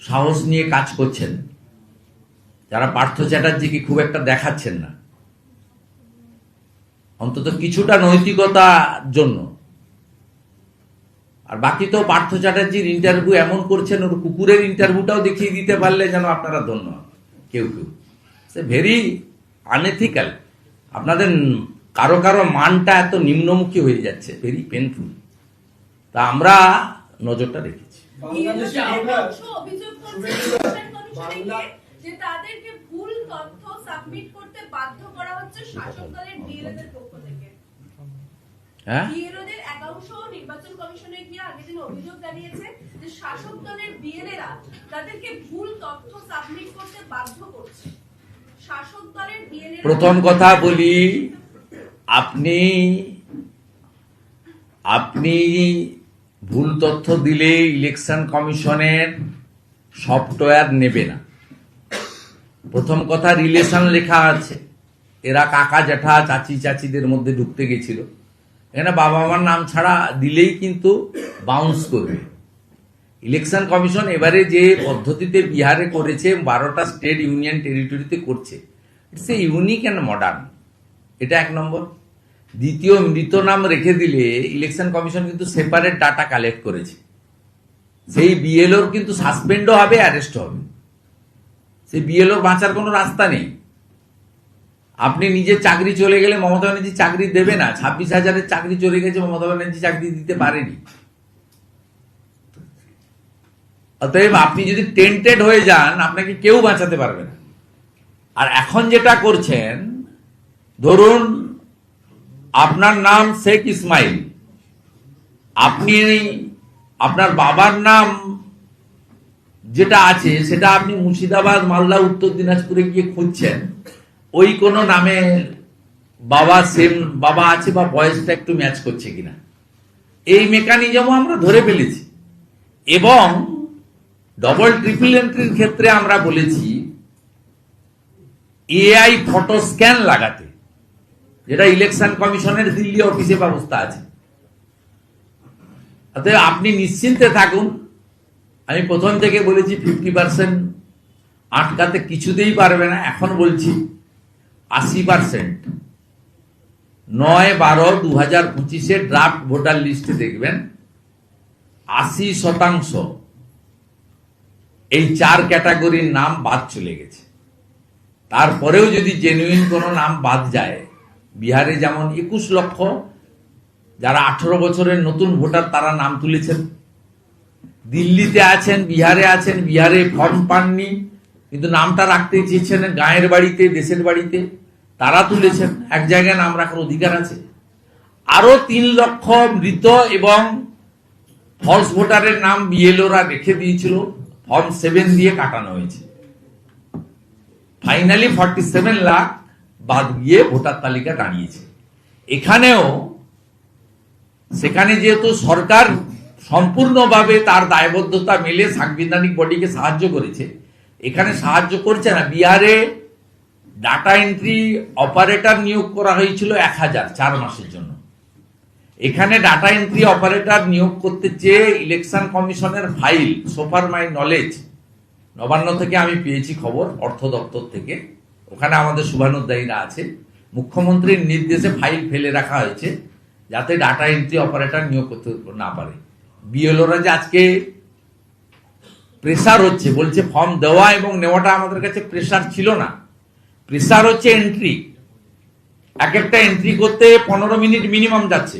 সাহস নিয়ে কাজ করছেন, যারা পার্থ চ্যাটার্জিকে খুব একটা দেখাচ্ছেন না, অন্তত কিছুটা নৈতিকতার জন্য। আর বাকি তো পার্থ চ্যাটার্জির ইন্টারভিউ এমন করছেন, ওর কুকুরের ইন্টারভিউটাও দেখিয়ে দিতে পারলে যেন আপনারা ধন্য হন। কেউ কেউ সে ভেরি আনএথিক্যাল। আপনাদের কারো কারো মানটা এত নিম্নমুখী হয়ে যাচ্ছে, ভেরি পেনফুল। তা আমরা নজরটা রেখেছি। বাংলাদেশে একাংশ অভিযোগ করছে ইলেকশন কমিশনে গিয়ে যে তাদেরকে ভুল তথ্য সাবমিট করতে বাধ্য করা হচ্ছে শাসক দলের বিএলএদের পক্ষ থেকে। হ্যাঁ, বিএলওদের একাংশ নির্বাচন কমিশনে গিয়ে আগের দিন অভিযোগ জানিয়েছে যে শাসক দলের বিএলএরা তাদেরকে ভুল তথ্য সাবমিট করতে বাধ্য করছে। শাসক দলের বিএলএরা প্রথম কথা বলি, আপনি আপনি ভুল তথ্য দিলে ইলেকশন কমিশনের সফটওয়্যার নেবে না। প্রথম কথা, রিলেশন লেখা আছে, এরা কাকা জ্যাঠা চাচি চাচিদের মধ্যে ঢুকতে গেছিল। এখানে বাবা মার নাম ছাড়া দিলেই কিন্তু বাউন্স করবে। ইলেকশন কমিশন এবারে যে পদ্ধতিতে বিহারে করেছে, 12টা স্টেট ইউনিয়ন টেরিটরিতে করছে, it's a unique and modern. এটা 1 নম্বর। দ্বিতীয়, মৃত নাম রেখে দিলে ইলেকশন কমিশন কিন্তু সেপারেট ডাটা কালেক্ট করেছে, সেই বিএলওর কিন্তু সাসপেন্ডও হবে, অ্যারেস্ট হবে। সেই বিএলওর বাঁচার কোনো রাস্তা নেই। আপনি নিজের চাকরি চলে গেলে মমতা ব্যানার্জি চাকরি দেবে না। 26,000-এর চাকরি চলে গেছে, মমতা ব্যানার্জি চাকরি দিতে পারেনি। অতএব আপনি যদি টেন্টেড হয়ে যান, আপনাকে কেউ বাঁচাতে পারবে না। আর এখন যেটা করছেন, ধরুন আপনার নাম শেখ ইসমাইল, আপনি আপনার বাবার নাম যেটা আছে সেটা আপনি মুর্শিদাবাদ, মালদা, উত্তর দিনাজপুরে গিয়ে খুঁজছেন, ওই কোনো নামে বাবা সেম বাবা আছে বা বয়সটা একটু ম্যাচ করছে কিনা, এই মেকানিজমও আমরা ধরে ফেলেছি। এবং ডবল ট্রিপল এন্ট্রির ক্ষেত্রে আমরা বলেছি এআই ফটো স্ক্যান লাগাতে, যেটা ইলেকশন কমিশনের দিল্লি অফিসে ব্যবস্থা আছে। অতএব আপনি নিশ্চিন্তে থাকুন। আমি প্রথম থেকে বলেছি 50% আটকাতে কিছুতেই পারবে না। এখন বলছি 80%। 9/12/2025 ড্রাফট ভোটার লিস্টে দেখবেন 80% এই 4 ক্যাটাগরির নাম বাদ চলে গেছে। তারপরেও যদি জেনুইন কোনো নাম বাদ যায়, বিহারে যেমন 21 লক্ষ যারা 18 বছরের নতুন ভোটার তারা নাম তুলেছেন। দিল্লিতে আছেন, বিহারে আছেন, বিহারে ফর্ম পাননি কিন্তু নামটা রাখতে চেয়েছেন গাঁয়ের বাড়িতে, দেশের বাড়িতে, তারা তুলেছেন। এক জায়গায় নাম রাখার অধিকার আছে। আরো 3 লক্ষ মৃত এবং ফলস ভোটারের নাম বিএলওরা রেখে দিয়েছিল, ফর্ম 7 দিয়ে কাটানো হয়েছে। ফাইনালি 47 লাখ বাদ গিয়ে ভোটার তালিকা দাঁড়িয়েছে। এখানেও সেখানে যেহেতু সরকার সম্পূর্ণভাবে তার দায়বদ্ধতা মেলে সাংবিধানিক বডিকে সাহায্য করেছে, এখানে সাহায্য করছে না। বিহারে ডাটা এন্ট্রি অপারেটর নিয়োগ করা হয়েছিল 1000 4 মাসের জন্য। এখানে ডাটা এন্ট্রি অপারেটর নিয়োগ করতে চেয়ে ইলেকশন কমিশনের ফাইল, সোফার মাই নলেজ, নবান্ন থেকে আমি পেয়েছি খবর, অর্থ দপ্তর থেকে, ওখানে আমাদের শুভানুধ্যায়ীরা আছে, মুখ্যমন্ত্রীর নির্দেশে ফাইল ফেলে রাখা হয়েছে যাতে ডাটা এন্ট্রি অপারেটর নিয়োগ করতে না পারে। বিএলওরা যে আজকে প্রেসার হচ্ছে, বলছে ফর্ম দেওয়া এবং নেওয়াটা আমাদের কাছে প্রেসার ছিল না, প্রেসার হচ্ছে এন্ট্রি। এক একটা এন্ট্রি করতে 15 মিনিট মিনিমাম যাচ্ছে।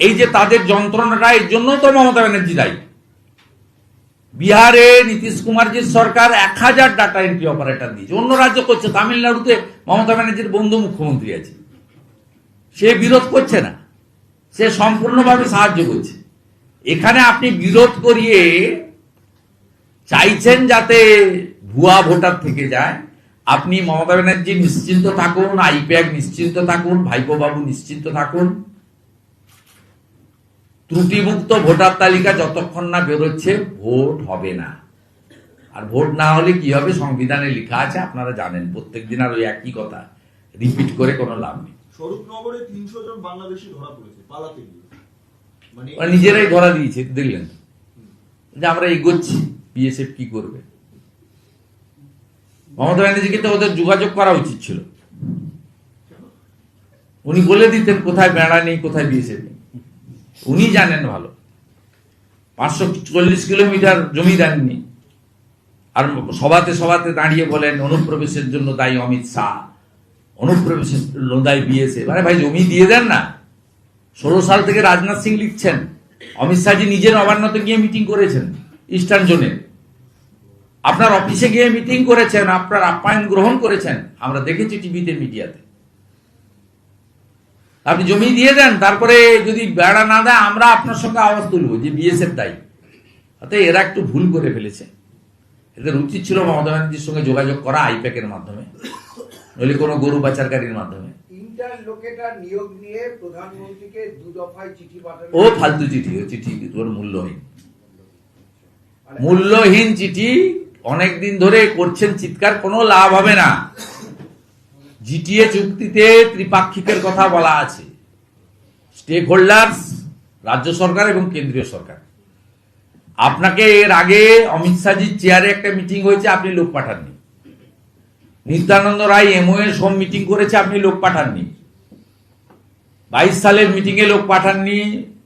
এই যে তাদের যন্ত্রণাটা, এর জন্য তো মমতা ব্যানার্জি দায়ী। বিহারে নীতিশ কুমারজির সরকার 1000 ডাটা এন্ট্রি অপারেটর দিয়েছে, অন্য রাজ্য করছে। তামিলনাড়ুতে মমতা ব্যানার্জির বন্ধু মুখ্যমন্ত্রী আছে, সে বিরোধ করছে না, সে সম্পূর্ণভাবে সাহায্য করছে। এখানে আপনি বিরোধ করিয়ে চাইছেন যাতে ভুয়া ভোটার থেকে যায়। আপনি মমতা ব্যানার্জি নিশ্চিন্ত থাকুন, আইপ্যাক নিশ্চিন্ত থাকুন, ভাইপো বাবু নিশ্চিন্ত থাকুন, ত্রুটিমুক্ত ভোটার তালিকা যতক্ষণ না বেরোচ্ছে ভোট হবে না। আর ভোট না হলে কি হবে সংবিধানে লেখা আছে, আপনারা জানেন। প্রত্যেকদিন আর ওই একই কথা রিপিট করে কোনো লাভ নেই। স্বরূপনগরে 300 জন বাংলাদেশি ধরা পড়েছে পালাতে গিয়ে, মানে ওরা নিজেরাই ধরা দিয়েছে, দেখলেন যে আমরা এগোচ্ছি, বিএসএফ কি করবে। মমতা ব্যানার্জিকে তো ওদের যোগাযোগ করা উচিত ছিল, উনি বলে দিতেন কোথায় বেড়া নেই, কোথায় বিএসএফ নেই, উনি জানেন ভালো। 540 কিলোমিটার জমি দেননি, আর সভাতে দাঁড়িয়ে বলেন অনুপ্রবেশের জন্য দায়ী অমিত শাহ, অনুপ্রবেশের জন্য দায়ী বিএসএফ। আরে ভাই জমি দিয়ে দেন না। 16 সাল থেকে রাজনাথ সিং লিখছেন, অমিত শাহজি নিজে নবান্নতে গিয়ে মিটিং করেছেন, ইস্টার্ন জোনে আপনার অফিসে গিয়ে মিটিং করেছেন, আপনার আপ্যায়ন গ্রহণ করেছেন, আমরা দেখেছি টিভিতে, মিডিয়াতে। আপনি জমি দিয়ে দেন, তারপরে যদি বেড়া না দেয় আমরা আপনার সঙ্গে আওয়াজ তুলবো যে বিএসএফ দায়ী। অর্থাৎ এরা একটু ভুল করে ফেলেছে। এদের উচিত ছিল মমতা ব্যানার্জির সঙ্গে যোগাযোগ করা আইপ্যাকের মাধ্যমে, নইলে কোনো গরু পাচারকারীর মাধ্যমে। ইন্টারলোকেটর নিয়োগ নিয়ে প্রধানমন্ত্রীকে 2 দফায় চিঠি পাঠানো। ও ফালতু চিঠি, ও চিঠি তোর মূল্যহীন চিঠি। অনেকদিন ধরে করছেন চিৎকার, কোনো লাভ হবে না। জিটিএ চুক্তিতে ত্রিপাক্ষিকের কথা বলা আছে, স্টেক হোল্ডার্স, রাজ্য সরকার এবং কেন্দ্রীয় সরকার। আপনাকে এর আগে অমিত শাহজির চেয়ারে একটা মিটিং হয়েছে, আপনি লোক পাঠাননি। নিত্যানন্দ রায় এমও এর সোম মিটিং করেছে, আপনি লোক পাঠাননি। 22 সালের মিটিং এ লোক পাঠাননি,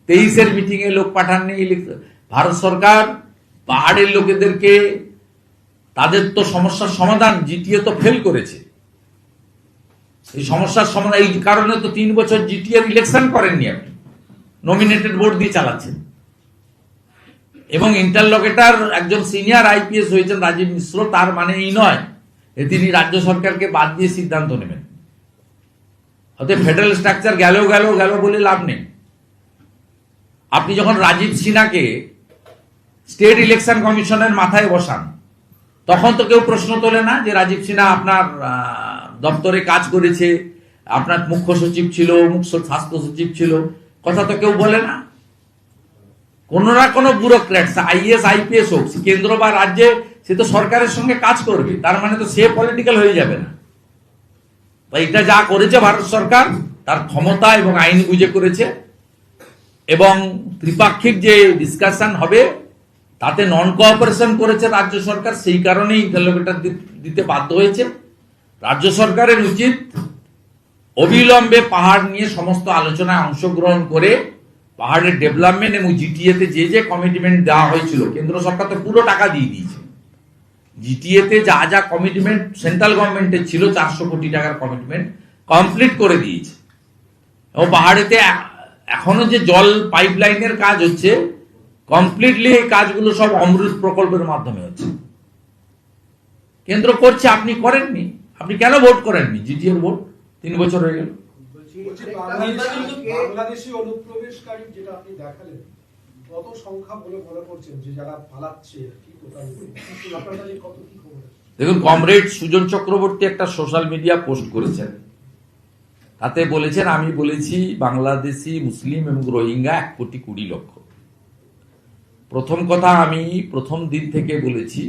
23-এর মিটিং এ লোক পাঠাননি। ভারত সরকার পাহাড়ের লোকেদেরকে, তাদের তো সমস্যার সমাধান জিটিএ তো ফেল করেছে। এই সমস্যার সমাধান, এই কারণে তো 3 বছর জিটিএর ইলেকশন করেননি আপনি, নমিনেটেড বোর্ড দিয়ে চালাচ্ছেন। এবং ইন্টারলকেটর একজন সিনিয়র আইপিএস হয়েছেন রাজীব মিশ্র, তার মানে এই নয় যে তিনি রাজ্য সরকারকে বাদ দিয়ে সিদ্ধান্ত নেবেন। অতএব ফেডারেল স্ট্রাকচার গেল বলে লাভ নেই। আপনি যখন রাজীব সিনহাকে স্টেট ইলেকশন কমিশনের মাথায় বসান, তখন তো কেউ প্রশ্ন তোলে না যে রাজীব সিনহা আপনার দপ্তরে কাজ করেছে, আপনার মুখ্য সচিব ছিল, মুখ্য স্বাস্থ্য সচিব ছিল, কথা তো কেউ বলে না। কোন না কোনো ব্যুরোক্র্যাটস, আইএস আইপিএস হোক, কেন্দ্র বা রাজ্যে, সে তো সরকারের সঙ্গে কাজ করবে, তার মানে তো সে পলিটিক্যাল হয়ে যাবে না। তাই এটা যা করেছে ভারত সরকার, তার ক্ষমতা এবং আইন বুঝে করেছে। এবং ত্রিপাক্ষিক যে ডিসকাশন হবে তাতে নন কোঅপারেশন করেছে রাজ্য সরকার, সেই কারণেই ইন্টারলোকেটর দিতে বাধ্য হয়েছে। রাজ্য সরকারের উচিত অবিলম্বে পাহাড় নিয়ে সমস্ত আলোচনায় অংশগ্রহণ করে পাহাড়ের ডেভেলপমেন্ট এবং জিটিএতে যে কমিটমেন্ট দেওয়া হয়েছিল, কেন্দ্র সরকার তো পুরো টাকা দিয়ে দিয়েছে। জিটিএতে যা কমিটমেন্ট সেন্ট্রাল গভর্নমেন্টের ছিল, 400 কোটি টাকার কমিটমেন্ট কমপ্লিট করে দিয়েছে। এবং পাহাড়েতে এখনো যে জল পাইপলাইনের কাজ হচ্ছে, কমপ্লিটলি এই কাজগুলো সব অমৃত প্রকল্পের মাধ্যমে হচ্ছে। কেন্দ্র করছে, আপনি করেননি। আপনি কেন ভোট করেননি? জিটিএর ভোট 3 বছর হয়ে গেল। বাংলাদেশি অনুপ্রবেশকারী যেটা আপনি দেখালেন, কত সংখ্যা বলে মনে করছেন যে যারা পালাচ্ছে, কি আপনার কাছে কত কি খবর? দেখুন, কমরেড সুজন চক্রবর্তী একটা সোশ্যাল মিডিয়া পোস্ট করেছেন, তাতে বলেছেন আমি বলেছি বাংলাদেশি মুসলিম এবং রোহিঙ্গা 1,20,00,000। প্রথম কথা, আমি প্রথম দিন থেকে বলেছি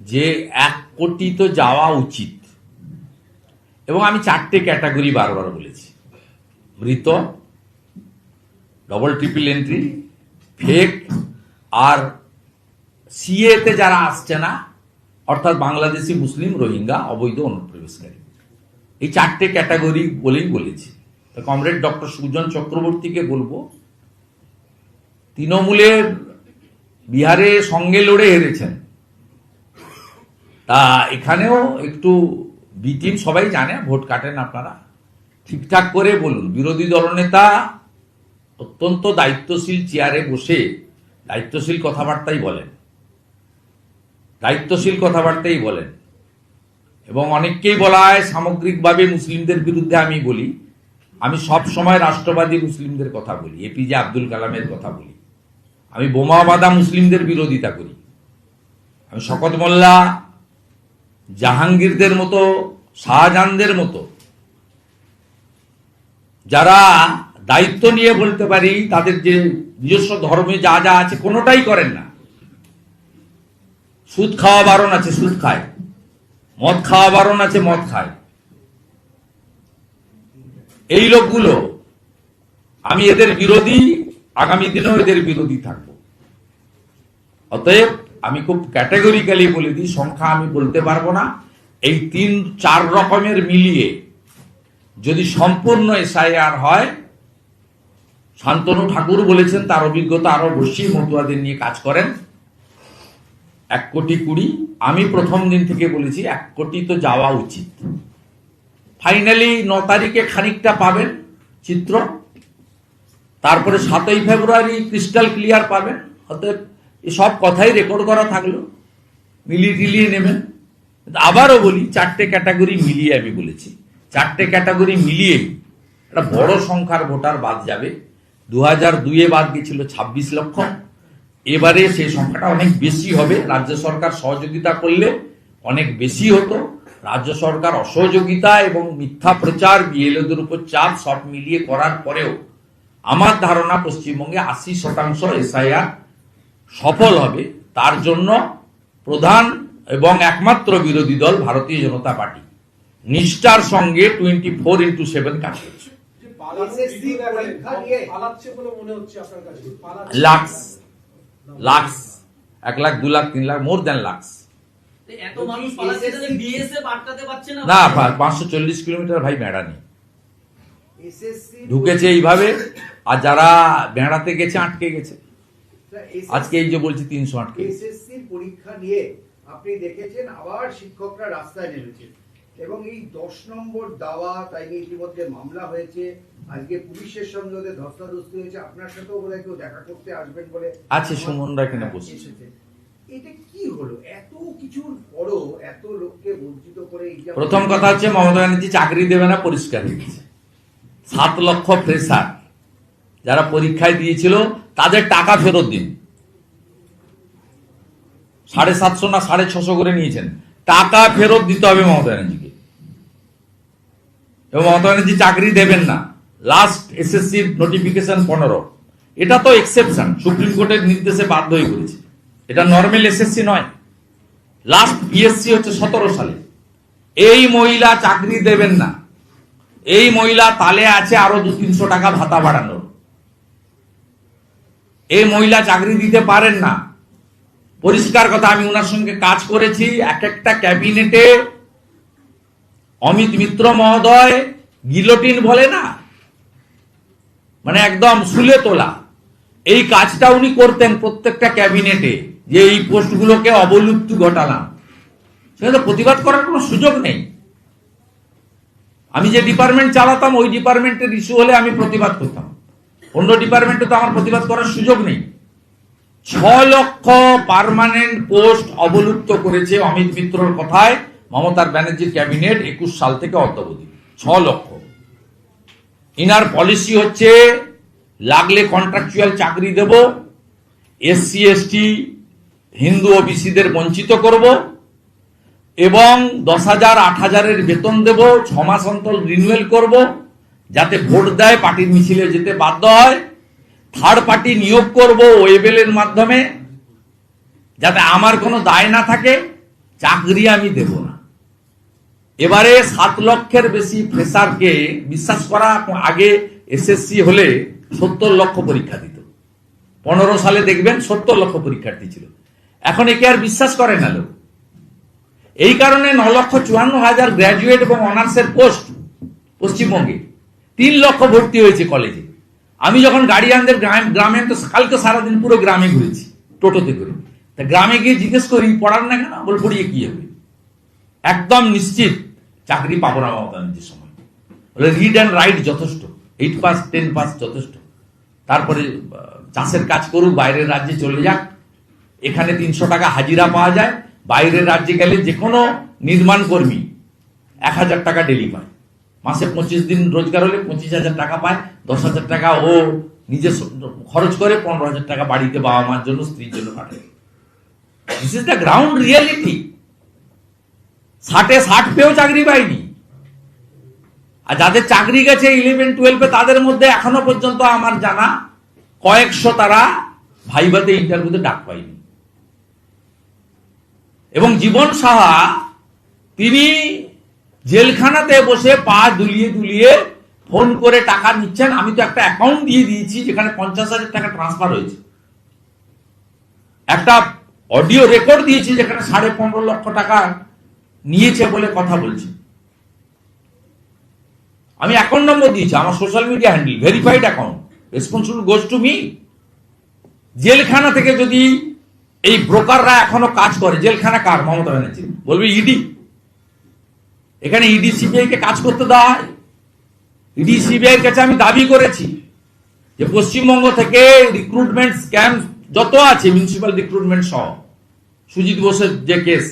যে 1 কোটি তো যাওয়া উচিত, এবং আমি 4টে ক্যাটাগরি বারবার বলেছি: মৃত, ডবল ট্রিপল এন্ট্রি, ফেক, আর সিএতে যারা আসছে না, অর্থাৎ বাংলাদেশি মুসলিম রোহিঙ্গা অবৈধ অনুপ্রবেশকারী। এই 4টে ক্যাটাগরি বলেই বলেছি। তো কমরেড ডক্টর সুজন চক্রবর্তীকে বলবো, তৃণমূলের বিহারে সঙ্গে লড়ে হেরেছেন, তা এখানেও একটু বি টিম সবাই জানে, ভোট কাটেন আপনারা, ঠিকঠাক করে বলুন। বিরোধী দলনেতা অত্যন্ত দায়িত্বশীল চেয়ারে বসে দায়িত্বশীল কথাবার্তাই বলেন, এবং অনেককেই বলা হয় সামগ্রিকভাবে মুসলিমদের বিরুদ্ধে। আমি বলি, আমি সব সময় রাষ্ট্রবাদী মুসলিমদের কথা বলি, এপিজে আব্দুল কালামের কথা বলি। আমি বোমা বাঁধা মুসলিমদের বিরোধিতা করি। আমি শকত মোল্লা, জাহাঙ্গীরদের মতো, শাহজাহানদের মতো যারা দায়িত্ব নিয়ে বলতে পারি তাদের যে নিজস্ব ধর্মে যা যা আছে কোনোটাই করেন না। সুদ খাওয়া বারণ আছে, সুদ খায়। মদ খাওয়া বারণ আছে, মদ খায়। এই লোকগুলো, আমি এদের বিরোধী, আগামী দিনেও এদের বিরোধী থাকবো। অতএব আমি খুব ক্যাটেগরিক্যালি বলে দিই, সংখ্যা আমি বলতে পারবো না। এই 3-4 রকমের মিলিয়ে যদি সম্পূর্ণ এসআইআর হয়, শান্তনু ঠাকুর বলেছেন তার অভিজ্ঞতা আরো বেশি, মতুয়াদের নিয়ে কাজ করেন, 1,20,00,000। আমি প্রথম দিন থেকে বলেছি 1 কোটি তো যাওয়া উচিত। ফাইনালি 9 তারিখে খানিকটা পাবেন চিত্র, তারপরে 7ই ফেব্রুয়ারি ক্রিস্টাল ক্লিয়ার পাবেন। অতএব সব কথাই রেকর্ড করা থাকলো, মিলিয়ে টিলিয়ে নেবেন। আবারও বলি, 4টে ক্যাটাগরি মিলিয়ে আমি বলেছি, 4টে ক্যাটাগরি মিলিয়ে একটা বড় সংখ্যার ভোটার বাদ যাবে। 2002-এ বাদ গেছিল 26 লক্ষ, এবারে সেই সংখ্যাটা অনেক বেশি হবে। রাজ্য সরকার সহযোগিতা করলে অনেক বেশি হতো। রাজ্য সরকার অসহযোগিতা এবং মিথ্যা প্রচার, বিএলওদের উপর চাপ সব মিলিয়ে করার পরেও আমার ধারণা পশ্চিমবঙ্গে 80% এসআইআর সফল হবে। তার জন্য প্রধান এবং একমাত্র বিরোধী দল ভারতীয় জনতা পার্টি নিষ্ঠার সঙ্গে 24/7 কাজ করছে। Lakhs 1 lakh 2 lakh 3 lakh, more than lakhs. না, 540 কিলোমিটার ভাই বেড়া নেই, ঢুকেছে এইভাবে। আর যারা বেড়াতে গেছে আটকে গেছে। আজকে এই যে বলছি 300 আটকে। এসএসসি পরীক্ষা নিয়ে আপনি দেখেছেন আবার শিক্ষকরা রাস্তায় নেমেছে, এবং এই 10 নম্বর দাওয়া, তাই নিয়ে ইতিমধ্যে মামলা হয়েছে। আজকে পুলিশের সঙ্গে ওদের ধস্তাধস্তি হয়েছে। আপনার সাথেও বোধহয় কেউ দেখা করতে আসবেন বলে আছে, সুমনরা এখানে বসে। এটা কি হলো? এত কিছুর পরও এত লোককে বঞ্চিত করে। প্রথম কথা হচ্ছে, মমতা ব্যানার্জি চাকরি দেবে না, পরিষ্কার হয়ে গেছে। 7 লক্ষ ফ্রেশার যারা পরীক্ষায় দিয়েছিল তাদের টাকা ফেরত দিন। 750 না 650 করে নিয়েছেন, টাকা ফেরত দিতে হবে মমতা ব্যানার্জিকে। এবং মমতা ব্যানার্জি চাকরি দেবেন না। লাস্ট এসএসসি নোটিফিকেশন 15, এটা তো এক্সেপশন, সুপ্রিম কোর্টের নির্দেশে বাধ্য হয়ে করেছে। এটা নর্মাল এসএসসি নয়। লাস্ট পিএসসি হচ্ছে 17 সালে। এই মহিলা চাকরি দেবেন না। এই মহিলা তালে আছে আরো 200-300 টাকা ভাতা বাড়ানোর। এই মহিলা চাকরি দিতে পারেন না, পরিষ্কার কথা। আমি ওনার সঙ্গে কাজ করেছি। এক একটা ক্যাবিনেটে অমিত মিত্র মহোদয় গিলোটিন বলে না, মানে একদম শুলে তোলা, এই কাজটা উনি করতেন প্রত্যেকটা ক্যাবিনেটে, যে এই পোস্টগুলোকে অবলুপ্তি ঘটালাম। সেখানে প্রতিবাদ করার কোনো সুযোগ নেই। আমি যে ডিপার্টমেন্ট চালাতাম, ওই ডিপার্টমেন্টের ইস্যু হলে আমি প্রতিবাদ করতাম। অন্য ডিপার্টমেন্টে তো আমার প্রতিবাদ করার সুযোগ নেই। 6 লক্ষ পার্মানেন্ট পোস্ট অবলুপ্ত করেছে অমিত মিত্রর কথায় মমতা ব্যানার্জির ক্যাবিনেট 21 সাল থেকে অদ্যাবধি। 6 লক্ষ। ইনার পলিসি হচ্ছে লাগলে কন্ট্রাকচুয়াল চাকরি দেব, SC ST হিন্দু ওবিসিদের বঞ্চিত করব এবং 10,000 8,000-এর বেতন দেব, 6 মাস অন্তর রিনিউয়াল করব, যাতে ভোট দেয় পার্টির মিছিলে যেতে বাধ্য হয়। থার্ড পার্টি নিয়োগ করব ওয়েবেলের মাধ্যমে, যাতে আমার কোনো দায় না থাকে, চাকরি আমি দেব না। এবারে 7 লক্ষের বেশি ফ্রেশারকে বিশ্বাস করা, আগে SSC হলে 70 লক্ষ পরীক্ষা দিত। 15 সালে দেখবেন 70 লক্ষ পরীক্ষার্থী ছিল। এখন একে আর বিশ্বাস করে না লোক। এই কারণে 9,54,000 গ্র্যাজুয়েট এবং অনার্সের পোস্ট পশ্চিমবঙ্গে, 3 লক্ষ ভর্তি হয়েছে কলেজে। আমি যখন গার্ডিয়ানদের গ্রামে, তো কালকে সারাদিন পুরো গ্রামে ঘুরেছি টোটোতে করে। তা গ্রামে গিয়ে জিজ্ঞেস করি পড়ার না কেন, বল পড়িয়ে কি হবে, একদম নিশ্চিত চাকরি পাবো না মমতা ব্যানার্জির সময়। বলে রিড অ্যান্ড রাইট যথেষ্ট, 8 পাস 10 পাস যথেষ্ট, তারপরে চাষের কাজ করুক, বাইরের রাজ্যে চলে যাক, এখানে 300 টাকা হাজিরা পাওয়া যায়, বাইরের রাজ্যে গেলে যে কোনো নির্মাণ কর্মী 1,000 টাকা ডেলি পায়, মাসে 25 দিন রোজগার হলে 25,000 টাকা পায়, 10,000 টাকা ও নিজে খরচ করে, 15,000 টাকা বাড়িতে বাবা মার জন্য, স্ত্রীর জন্য পাঠায়। This is the ground reality. 60 পেয়েও চাকরি পায়নি। আর যাদের চাকরি গেছে 11-12 তাদের মধ্যে এখনো পর্যন্ত আমার জানা কয়েকশো তারা ভাইভাতে ইন্টারভিউতে ডাক পায়নি। এবং জীবন সাহা তিনি জেলখানাতে বসে পা দুলিয়ে দুলিয়ে ফোন করে টাকা নিচ্ছেন। আমি তো একটা অ্যাকাউন্ট দিয়ে দিয়েছি যেখানে 50,000 টাকা ট্রান্সফার হয়েছে, একটা অডিও রেকর্ড দিয়েছি যেখানে 15.5 লক্ষ টাকা নিয়েছে বলে কথা বলছি। আমি অ্যাকাউন্ট নম্বর দিয়েছি, আমার social media handle, verified account, responsible goes to me. জেলখানা থেকে যদি এই ব্রোকাররা এখনো কাজ করে, জেলখানা কার? মমতা ব্যানার্জি। বলবে ইডি। এখানে ইডি সিবিআই কে কাজ করতে দেওয়া হয়? ইডি সিবিআই কাছে আমি দাবি করেছি যে পশ্চিমবঙ্গ থেকে রিক্রুটমেন্ট স্ক্যাম যত আছে, মিউনিসিপাল রিক্রুটমেন্ট সহ, সুজিত বোসের যে কেস,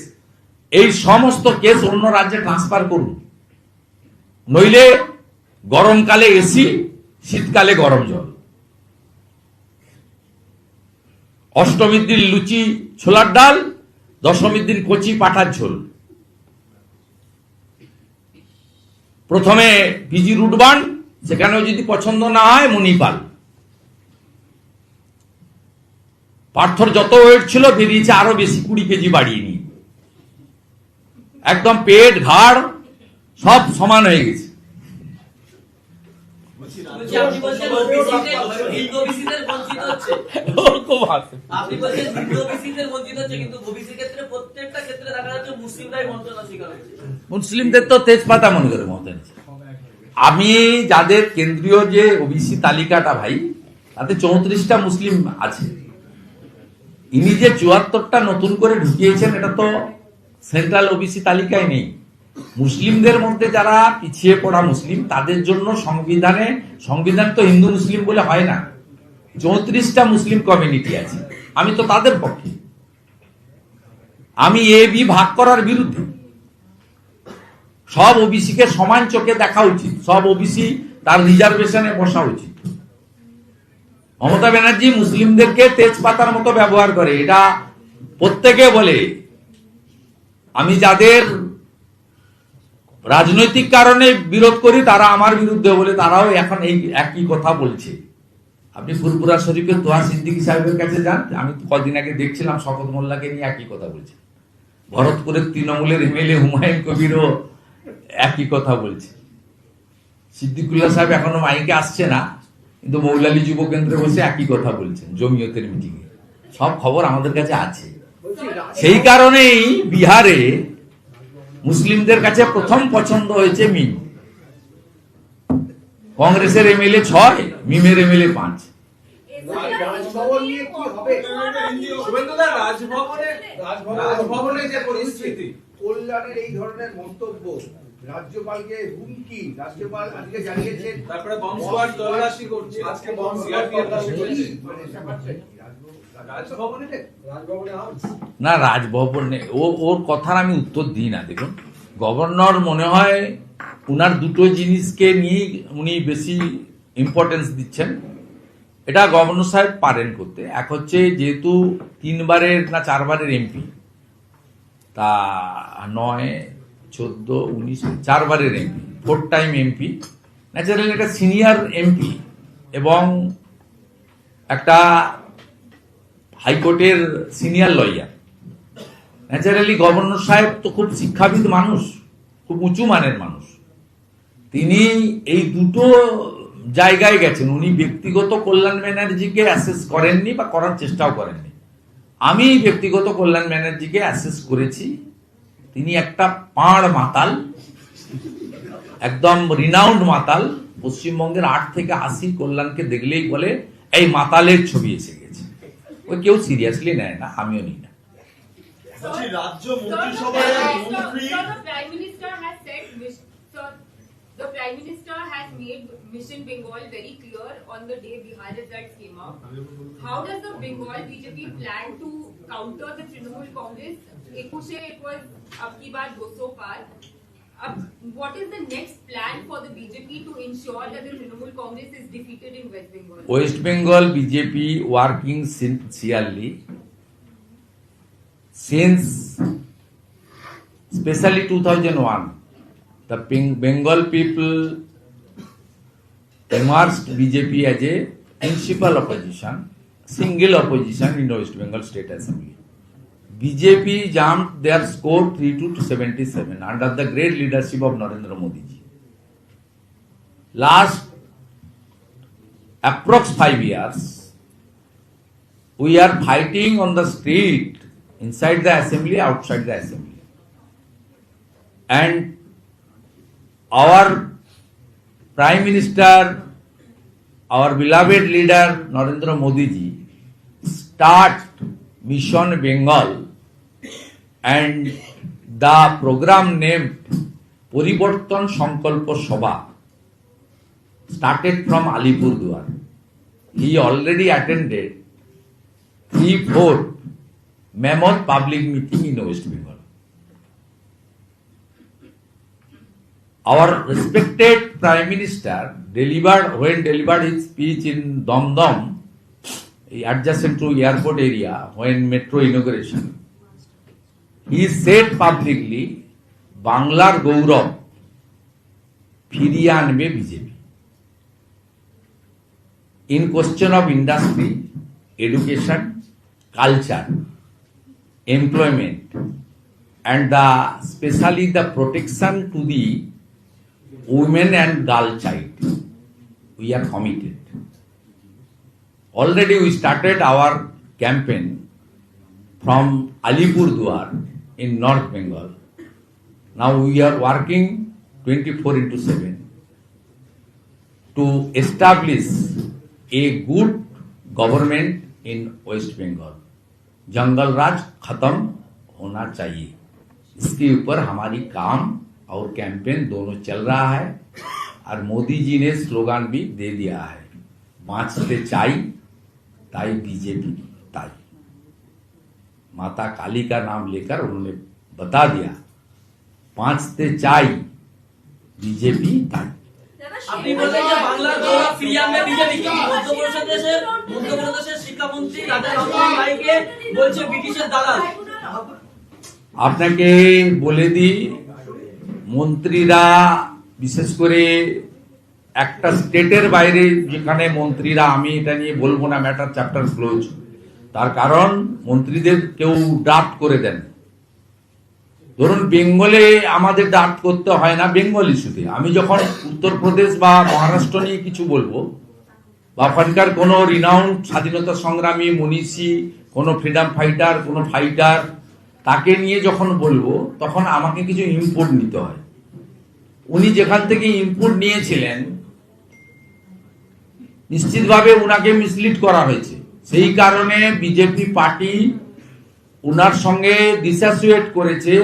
এই সমস্ত কেস অন্য রাজ্যে ট্রান্সফার করুন, নইলে গরমকালে এসি, শীতকালে গরম জল। অষ্টমীর দিন লুচি ছোলার ডাল, দশমীর দিন কচি পাঠার ঝোল। প্রথমে পিজি রুটবান, সেখানেও যদি পছন্দ না হয় মণিপাল। পার্থর যত ওয়েট ছিল বেরিয়েছে আরো বেশি, 20 কেজি বাড়িয়ে নিয়ে, একদম পেট ঘাড় সব সমান হয়ে গেছে। আপনি বলছেন হিন্দু ওবিসিদের বঞ্চিত হচ্ছে, কিন্তু ওবিসির ক্ষেত্রে প্রত্যেকটা ক্ষেত্রে দেখা যাচ্ছে মুসলিমরাই বঞ্চনার শিকার হচ্ছে। মুসলিমদের তো তেজপাতা মনে করে মমতা। আমি যাদের কেন্দ্রীয় যে ওবিসি তালিকাটা ভাই, তাতে 34টা মুসলিম আছে। ইনি যে 74টা নতুন করে ঢুকিয়েছেন, এটা তো সেন্ট্রাল ওবিসি তালিকায় নেই। মুসলিমদের মধ্যে যারা পিছিয়ে পড়া মুসলিম, তাদের জন্য সংবিধান তো হিন্দু মুসলিম বলে হয় না, 34টা মুসলিম কমিউনিটি আছে। আমি তো তাদের পক্ষে। আমি এ বি ভাগ করার বিরুদ্ধে। সব ওবিসি কে সমান চোখে দেখা উচিত, সব ওবিসি তার রিজার্ভেশনে বসা উচিত। মমতা ব্যানার্জি মুসলিমদেরকে তেজপাতার মতো ব্যবহার করে, এটা প্রত্যেকে বলে। আমি যাদের রাজনৈতিক কারণে বিরোধ করি তারা আমার বিরুদ্ধে বলে, তারাও এখন এই একই কথা বলছে। আপনি ফুরপুরা শরীফের তোহা সিদ্দিকী সাহেবের কাছে যান, আমি কদিন আগে দেখছিলাম শওকত মোল্লাকে নিয়ে একই কথা বলছে। ভরতপুরের তৃণমূলের এমএলএ হুমায়ুন কবিরও একই কথা বলছে। সিদ্দিকুল্লাহ সাহেব এখনো মাইকে আসছে না, কিন্তু মৌলালী যুব কেন্দ্রে বসে একই কথা বলছেন জমিয়তের মিটিংয়ে। সব খবর আমাদের কাছে আছে। সেই কারণেই বিহারে মুসলিমদের কাছে প্রথম পছন্দ হয়েছে মিম। কংগ্রেসের এমএলএ 6, মিমের এমএলএ 5। শুভেন্দুদা, রাজভবনে যে পরিস্থিতি, কল্যাণের এই ধরনের মন্তব্য রাজ্যপালকে হুমকি, রাজ্যপাল আজকে জানিয়েছেন তারপরে বম্ব স্কোয়াড তল্লাশি করছে, আজকে বম্ব স্কোয়াড তল্লাশি করছে। মানে ব্যাপারটা কি? রাজভবনে না, রাজভবনে ওর কথার আমি উত্তর দিই না। দেখুন, গভর্নর মনে হয় উনার দুটো জিনিসকে নিয়ে উনি বেশি ইম্পর্টেন্স দিচ্ছেন। এটা গভর্নর সাহেব পারেন করতে। এক হচ্ছে যেহেতু 3 বারের না 4 বারের এমপি, তা 9, 14, 19, 4 বারের এমপি, 4 টাইম এমপি, ন্যাচারালি একটা সিনিয়র এমপি এবং একটা হাইকোর্টের সিনিয়র লয়ার। ন্যাচারালি গভর্নর সাহেব তো খুব শিক্ষাবিদ মানুষ, খুব উঁচু মানের মানুষ। তিনি এই দুটো জায়গায় গেছেন। উনি ব্যক্তিগত কল্যাণ ব্যানার্জিকে অ্যাসেস করেননি বা করার চেষ্টাও করেননি। আমি ব্যক্তিগত কল্যাণ ব্যানার্জিকে অ্যাসেস করেছি। তিনি একটা পাঁড় মাতাল, একদম রিনাউন্ড মাতাল। পশ্চিমবঙ্গের 8 থেকে 80 কল্যাণকে দেখলেই বলে এই মাতালের ছবি এসে গেছে। ওই কেউ সিরিয়াসলি নেয় না, আমিও নিই না। রাজ্য মন্ত্রিসভায় মন্ত্রী The Prime Minister has made Mission Bengal very clear on the day Bihar results came out. How does the Bengal BJP plan to counter the Trinamool Congress? It was Abki Baar 200 par. What is the next plan for the BJP to ensure that the Trinamool Congress is defeated in West Bengal? West Bengal BJP working sincerely since especially 2001. The Bengal people emerged BJP as a principal opposition, single opposition in West Bengal State Assembly. BJP jumped their score 32-77 under the great leadership of Narendra Modi ji. Last approx 5 years, we are fighting on the street, inside the assembly, outside the assembly. And our Prime Minister, our beloved leader Narendra Modi ji start Mission Bengal and the program named Poriborton Sankalpa Sabha started from Alipurduar. He already attended 3-4 mammoth public meeting in West Bengal. Our respected Prime Minister delivered his speech in Dom, adjacent to airport area, when metro inauguration. He said publicly, Banglar Gaurav ফিরিয়ে আনবে BJP. In question of industry, education, culture, employment, and especially the protection to the women and girl child, we are committed. Already we started our campaign from Alipurduar in North Bengal. Now we are working 24/7 to establish a good government in West Bengal. जंगल राज खत्म होना चाहिए, इसके ऊपर हमारी काम और कैंपेन दोनों चल रहा है। और मोदी जी ने स्लोगन भी दे दिया है, बाँचते चाई ताई बीजेपी ताई। माता काली का नाम लेकर उन्होंने बता दिया, बाँचते चाई बीजेपी ताई। আপনি বললেন যে বাংলার গৌরব ফিরিয়ে আনবে বিজেপি, কিন্তু মধ্যপ্রদেশের শিক্ষামন্ত্রী রাজা রামমোহন রায়কে বলছে ব্রিটিশের দালাল। আপনাকে বলে দিই, মন্ত্রীরা বিশেষ করে একটা স্টেটের বাইরে যেখানে মন্ত্রীরা, আমি এটা নিয়ে বলবো না, ম্যাটার চ্যাপ্টার ক্লোজ, তার কারণ মন্ত্রীদের কেউ ড্রাফট করে দেন। ধরুন বেঙ্গলে আমাদের ড্রাফট করতে হয় না বেঙ্গল ইস্যুতে। আমি যখন উত্তরপ্রদেশ বা মহারাষ্ট্র নিয়ে কিছু বলবো, বা ওখানকার কোনো রিনাউন্ড স্বাধীনতা সংগ্রামী, মনীষী, কোনো ফ্রিডম ফাইটার, কোনো ফাইটার, তাকে নিয়ে যখন বলবো তখন আমাকে কিছু ইনপুট নিতে হয়। উনি যেখান থেকে ইনপুট নিয়েছিলেন নিশ্চিতভাবে উনাকে মিসলিড করা হয়েছে, সেই কারণে বিজেপি পার্টি উনার সঙ্গে ডিসঅ্যাসোসিয়েট করেছে,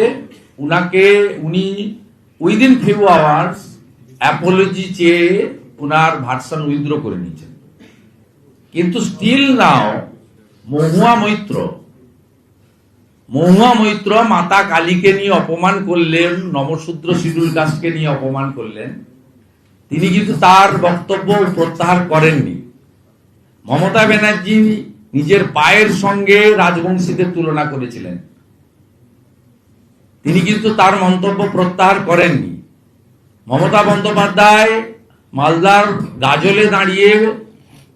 উনি উইদিন ফিউ আওয়ার্স অ্যাপোলজি চেয়ে উনার ভার্সন উইথড্র করে নিয়েছেন। কিন্তু স্টিল নাও মহুয়া মৈত্র মাতা কালীকে নিয়ে অপমান করলেন, নমশূদ্র শিডিউল কাস্টকে নিয়ে অপমান করলেন, তিনি কিন্তু তার বক্তব্য প্রত্যাহার করেননি। মমতা ব্যানার্জি নিজের পায়ের সঙ্গে রাজবংশীদের তুলনা করেছিলেন, তিনি কিন্তু তার মন্তব্য প্রত্যাহার করেননি। মমতা বন্দ্যোপাধ্যায় মালদার গাজলে দাঁড়িয়ে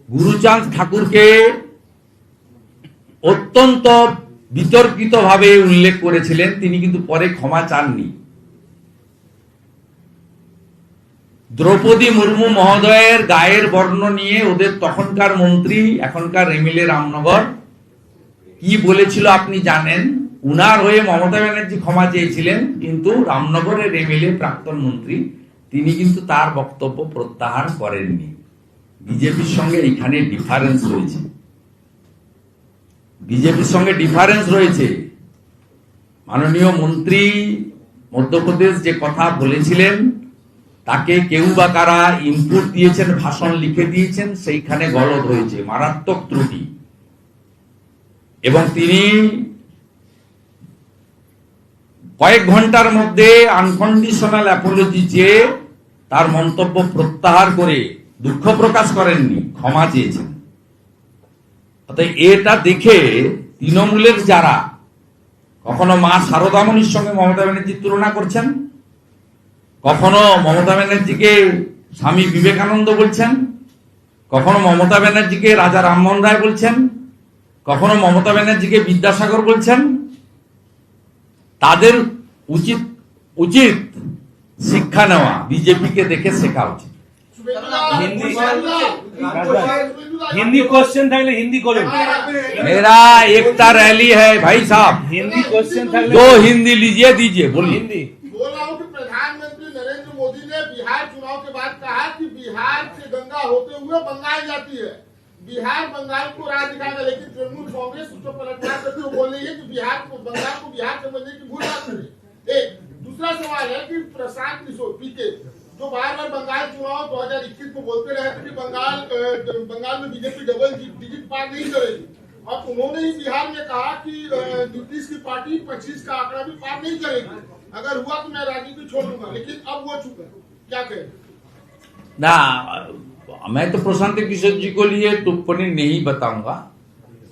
গুরুচাঁদ ঠাকুরকে অত্যন্ত বিতর্কিতভাবে উল্লেখ করেছিলেন, তিনি কিন্তু পরে ক্ষমা চাননি। দ্রৌপদী মুর্মু মহোদয়ের গায়ের বর্ণ নিয়ে ওদের তখনকার মন্ত্রী, এখনকার এমএলএ রামনগর কি বলেছিল আপনি জানেন? উনার হয়ে মমতা ব্যানার্জি ক্ষমা চেয়েছিলেন, কিন্তু রামনগরের এমএলএ প্রাক্তন মন্ত্রী তিনি কিন্তু তার বক্তব্য প্রত্যাহার করেননি। বিজেপির সঙ্গে এখানে ডিফারেন্স রয়েছে, বিজেপির সঙ্গে ডিফারেন্স রয়েছে। মাননীয় মন্ত্রী মধ্যপ্রদেশ যে কথা বলেছিলেন, তাকে কেউ বা কারা ইনপুট দিয়েছেন, ভাষণ লিখে দিয়েছেন, সেইখানে গলদ হয়েছে, মারাত্মক ত্রুটি। এবং তিনি কয়েক ঘন্টার মধ্যে আনকন্ডিশনাল অ্যাপোলজি চেয়ে তার মন্তব্য প্রত্যাহার করে দুঃখ প্রকাশ করেননি, ক্ষমা চেয়েছেন। অতএব এটা দেখে তৃণমূলের যারা কখনো মা শারদামণির সঙ্গে মমতা ব্যানার্জির তুলনা করছেন, কখনো মমতা ব্যানার্জিকে স্বামী বিবেকানন্দ বলছেন, কখনো মমতা ব্যানার্জিকে রাজা রামমোহন রায় বলছেন, কখনো মমতা ব্যানার্জিকে বিদ্যাসাগর বলছেন, তাদের উচিত শিক্ষা নেওয়া, বিজেপিকে দেখে শেখা উচিত। हिंदी क्वेश्चन था हिंदी करो। मेरा एकता रैली है भाई साहब, हिंदी क्वेश्चन था, दो हिंदी लीजिए, दीजिए, बोलिए। हिंदी बोल रहा हूँ कि प्रधानमंत्री नरेंद्र मोदी ने बिहार चुनाव के बाद कहा कि बिहार से गंगा होते हुए बंगाल जाती है, बिहार बंगाल को राज दिखाएगा। लेकिन तृणमूल कांग्रेस उसको पलटवार करते हुए बोल रही है कि बिहार को बंगाल को बिहार समझने की भूल मत करें। एक दूसरा सवाल है कि प्रशांत किशोर पीके जो बार बार बंगाल चुनाव 2021 को बोलते रहे थे कि बंगाल में बीजेपी डबल डिजिट पार नहीं करेगी, और उन्होंने ही बिहार में कहा कि नीतीश की पार्टी 25 का आंकड़ा भी पार नहीं करेगी, अगर हुआ तो मैं राजनीति छोड़ दूंगा। लेकिन अब वो चुप है, क्या कहें? ना, मैं तो प्रशांत किशोर जी को लिए टिप्पणी नहीं बताऊंगा।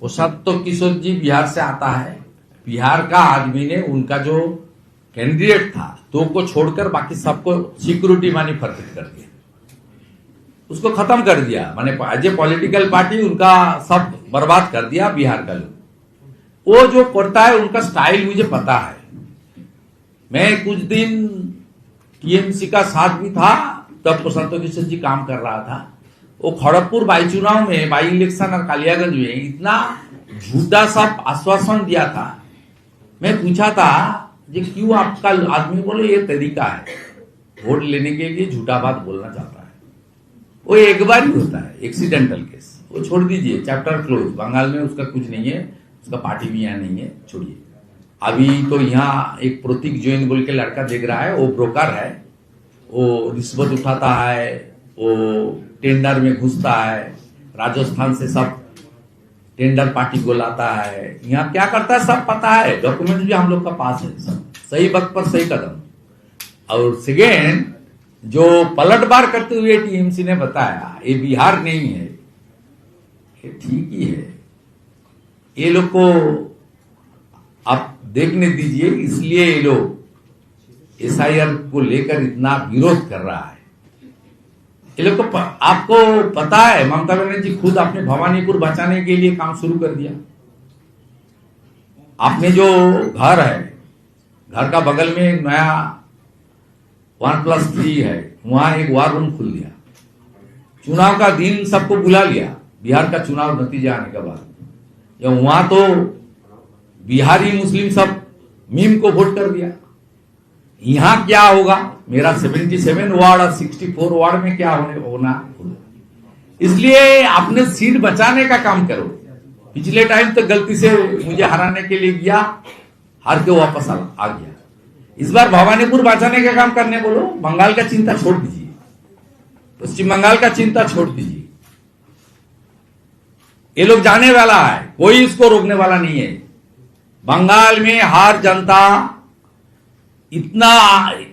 प्रशांत किशोर जी बिहार से आता है, बिहार का आदमी ने उनका जो कैंडिडेट था दो को छोड़कर बाकी सबको सिक्योरिटी मनी फर्क कर दिया, उसको खत्म कर दिया, माने एज ए पॉलिटिकल पार्टी उनका सब बर्बाद कर दिया बिहार का लोग। वो जो करता है उनका स्टाइल मुझे पता है। मैं कुछ दिन टीएमसी का साथ भी था, तब प्रशांत किशोर जी काम कर रहा था। वो खड़गपुर बाई चुनाव में, बाई इलेक्शन और कालियागंज में इतना झूठा सब आश्वासन दिया था। मैं पूछा था जी क्यों आपका आदमी, बोले ये तरीका है, वोट लेने के लिए झूठा बात बोलना चाहता है। वो एक बार ही होता है, एक्सीडेंटल केस, वो छोड़ दीजिए, चैप्टर क्लोज। बंगाल में उसका कुछ नहीं है, उसका पार्टी भी यहाँ नहीं है, छोड़िए। अभी तो यहाँ एक प्रतीक जैन बोल के लड़का देख रहा है, वो ब्रोकर है, वो रिश्वत उठाता है, वो टेंडर में घुसता है, राजस्थान से सब टेंडर पार्टी को लाता है, यहाँ क्या करता है सब पता है, डॉक्यूमेंट भी हम लोग का पास है, सब सही वक्त पर सही कदम। और सेकेंड, जो पलटवार करते हुए टीएमसी ने बताया ये बिहार नहीं है, ये ठीक ही है। ये लोग को आप देखने दीजिए, इसलिए ये लोग एसआईआर को लेकर इतना विरोध कर रहा है। ये लोग को आपको पता है, ममता बनर्जी खुद अपने भवानीपुर बचाने के लिए काम शुरू कर दिया। आपने जो घर है, घर का बगल में नया 1+3 है, वहां एक वार रूम खुल दिया। चुनाव का दिन सबको बुला लिया, बिहार का चुनाव नतीजा आने के बाद। वहां तो बिहारी मुस्लिम सब मीम को वोट कर दिया। यहां क्या होगा, मेरा 77 वार्ड और 64 वार्ड में क्या होना। इसलिए आपने सीट बचाने का काम करो, पिछले टाइम तो गलती से मुझे हराने के लिए गया, हार के वापस आ गया। इस बार भवानीपुर बचाने का काम करने बोलो। बंगाल का चिंता छोड़ दीजिए, पश्चिम बंगाल का चिंता छोड़ दीजिए। ये लोग जाने वाला है, कोई इसको रोकने वाला नहीं है। बंगाल में हर जनता इतना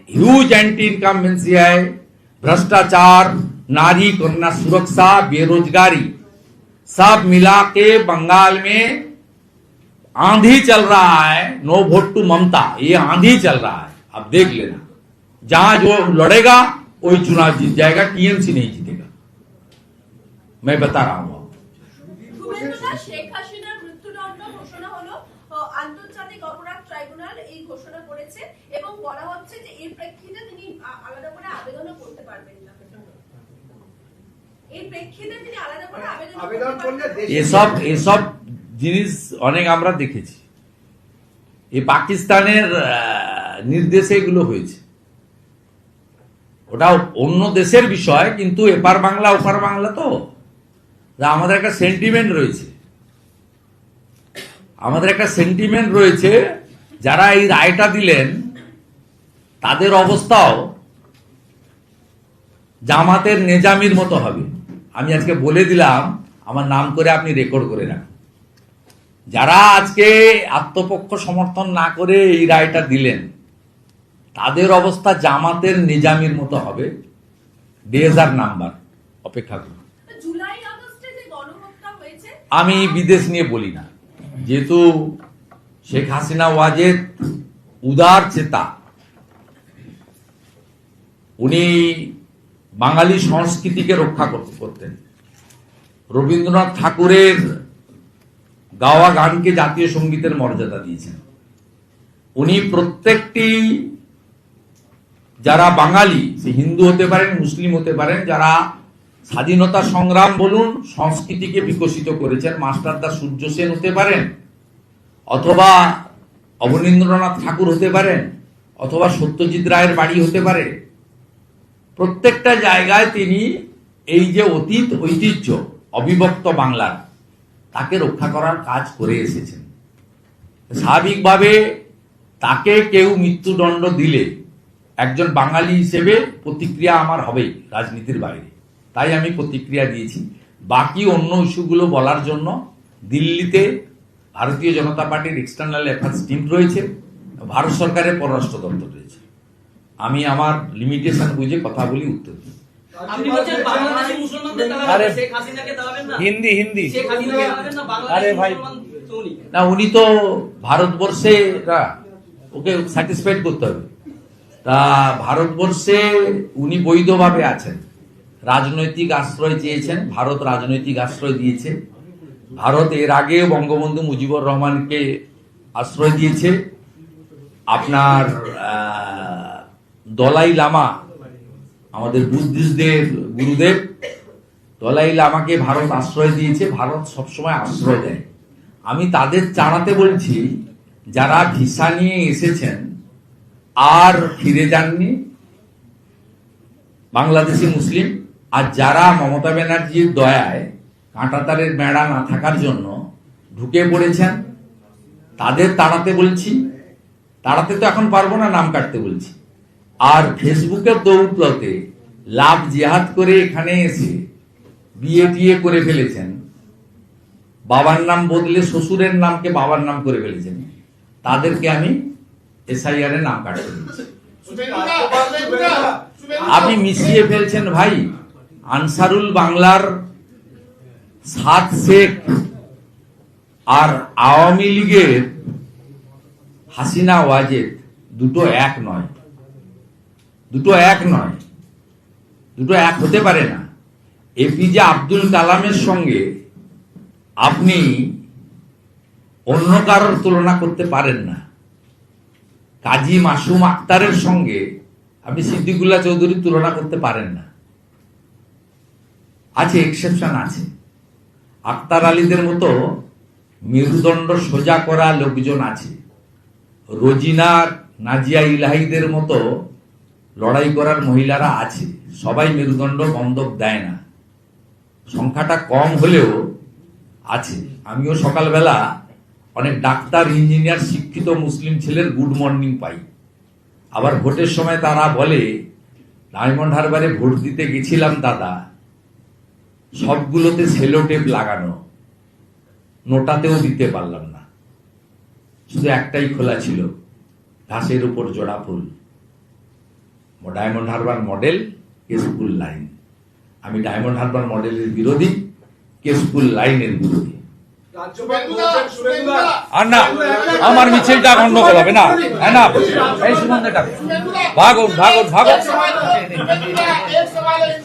ह्यूज एंटी इनकम्बेंसी है, भ्रष्टाचार, नारी कन्या सुरक्षा, बेरोजगारी सब मिला के बंगाल में आंधी चल रहा है। नो वोट टू ममता, ये आंधी चल रहा है। अब देख लेना, जहां जो लड़ेगा वही चुनाव जीत जाएगा, टीएमसी नहीं जीतेगा। मैं बता रहा हूं। শুভেন্দুদা, শেখ হাসিনার মৃত্যুদণ্ড ঘোষণা হলো, আন্তর্জাতিক অপরাধ ট্রাইব্যুনাল এই ঘোষণা করেছে এবং বলা হচ্ছে যে এর প্রেক্ষিতে তিনি আলাদা করে আবেদনও করতে পারবেন না। এই প্রেক্ষিতে তিনি আলাদা করে আবেদন করলে এসব জিনিস অনেক আমরা দেখেছি। এই পাকিস্তানের নির্দেশে এগুলো হয়েছে। ওটা অন্য দেশের বিষয়, কিন্তু এপার বাংলা ওপার বাংলা তো আমাদের একটা সেন্টিমেন্ট রয়েছে। আমাদের একটা সেন্টিমেন্ট রয়েছে। যারা এই রায়টা দিলেন তাদের অবস্থাও জামাতের নেজামির মতো হবে। আমি আজকে বলে দিলাম, আমার নাম করে আপনি রেকর্ড করে রাখুন। যারা আজকে আত্মপক্ষ সমর্থন না করে এই রায়টা দিলেন তাদের অবস্থা জামাতের নিজামির মতো হবে। ডেজার নাম্বার অপেক্ষা করুন। জুলাই আগস্টে যে গণহত্যা হয়েছে, আমি বিদেশ নিয়ে বলি না, যেহেতু শেখ হাসিনা ওয়াজেদ উদার চেতা, উনি বাঙালি সংস্কৃতিকে রক্ষা করতেন। রবীন্দ্রনাথ ঠাকুরের গাওয়া গানকে জাতীয় সঙ্গীতের মর্যাদা দিয়েছেন। উনি প্রত্যেকটি যারা বাঙালি, সে হিন্দু হতে পারেন, মুসলিম হতে পারেন, যারা স্বাধীনতা সংগ্রাম বলুন সংস্কৃতিকে বিকশিত করেছেন, মাস্টারদা সূর্য সেন হতে পারেন, অথবা অবনীন্দ্রনাথ ঠাকুর হতে পারেন, অথবা সত্যজিৎ রায়ের বাড়ি হতে পারে। প্রত্যেকটা জায়গায় তিনি এই যে অতীত ঐতিহ্য অবিভক্ত বাংলার, তাকে রক্ষা করার কাজ করে এসেছেন। স্বাভাবিকভাবে তাকে কেউ মৃত্যুদণ্ড দিলে একজন বাঙালি হিসেবে প্রতিক্রিয়া আমার হবেই রাজনীতির বাইরে। তাই আমি প্রতিক্রিয়া দিয়েছি। বাকি অন্য ইস্যুগুলো বলার জন্য দিল্লিতে ভারতীয় জনতা পার্টির এক্সটার্নাল অ্যাফেয়ার্স টিম রয়েছে, ভারত সরকারের পররাষ্ট্র দপ্তর রয়েছে। আমি আমার লিমিটেশন বুঝে কথা বলি, উত্তর দিই। আপনি বলছেন বাংলাদেশি মুসলমানদের দাঁড়াবেন, শেখ হাসিনাকে দাঁড়াবেন না? হিন্দি শেখ হাসিনাকে দাঁড়াবেন না? বাংলাদেশি মুসলমান তো উনি না, উনি তো ভারতবর্ষে, ওকে স্যাটিসফাইড করতে হবে। তা ভারতবর্ষে উনি বৈধভাবে আছেন, রাজনৈতিক আশ্রয় চেয়েছেন, ভারত রাজনৈতিক আশ্রয় দিয়েছে। ভারত এর আগে বঙ্গবন্ধু মুজিবুর রহমানকে আশ্রয় দিয়েছে। আপনার দলাই লামা, আমাদের বুদ্ধিস্টদের গুরুদেব দলাই লামাকে ভারত আশ্রয় দিয়েছে। ভারত সবসময় আশ্রয় দেয়। আমি তাদের জানাতে বলছি, যারা ভিসা নিয়ে এসেছেন আর ফিরে যাননি, বাংলাদেশি মুসলিম, আর যারা মমতা ব্যানার্জির দয়ায় কাঁটাতারের বেড়া না থাকার জন্য ঢুকে পড়েছেন, তাদের তাড়াতে বলছি। তাড়াতে তো এখন পারবো না, নাম কাটতে বলছি। আর ফেসবুকের দৌলতে লাভ জিহাদ করে এখানে এসে বিয়ে টিয়ে করে ফেলেছেন, বাবার নাম বদলে শ্বশুরের নামকে বাবার নাম করে ফেলেছেন, তাদেরকে আমি এসআইআর এর নাম কাটতে দিচ্ছি। আপনি মিশিয়ে ফেলছেন ভাই। আনসারুল বাংলার 7 শেখ আর আওয়ামী লীগের হাসিনা ওয়াজেদ দুটো এক নয়, দুটো এক নয়, দুটো এক হতে পারে না। এপিজে আব্দুল কালামের সঙ্গে আপনি অন্য কারোর তুলনা করতে পারেন না। কাজী মাসুম আক্তারের সঙ্গে আপনি সিদ্দিকুল্লাহ চৌধুরীর তুলনা করতে পারেন না। আছে, এক্সেপশন আছে। আক্তার আলীদের মতো মেরুদণ্ড সোজা করা লোকজন আছে। রোজিনার, নাজিয়া ইলাহিদের মতো লড়াই করার মহিলারা আছে। সবাই মেরুদণ্ড বন্ধক দেয় না। সংখ্যাটা কম হলেও আছে। আমিও সকালবেলা অনেক ডাক্তার, ইঞ্জিনিয়ার, শিক্ষিত মুসলিম ছেলের গুড মর্নিং পাই। আবার ভোটের সময় তারা বলে, ডায়মন্ড হারবারে ভোট দিতে গেছিলাম দাদা, সবগুলোতে সেলো টেপ লাগানো, নোটাতেও দিতে পারলাম না, শুধু একটাই খোলা ছিল, ঘাসের উপর জোড়া ফুল। Diamond Harbour model, Keshpur line. আমি ডায়মন্ড হারবার মডেলের বিরোধী, কেশপুর লাইনের বিরোধী। রাজ্যপাল বলছেন শুভেন্দুদা আর না, আমার মিছিলটা গন্ডগোল হবে না। না, এই সুমন ভাগো ভাগো ভাগো। एक सवाल है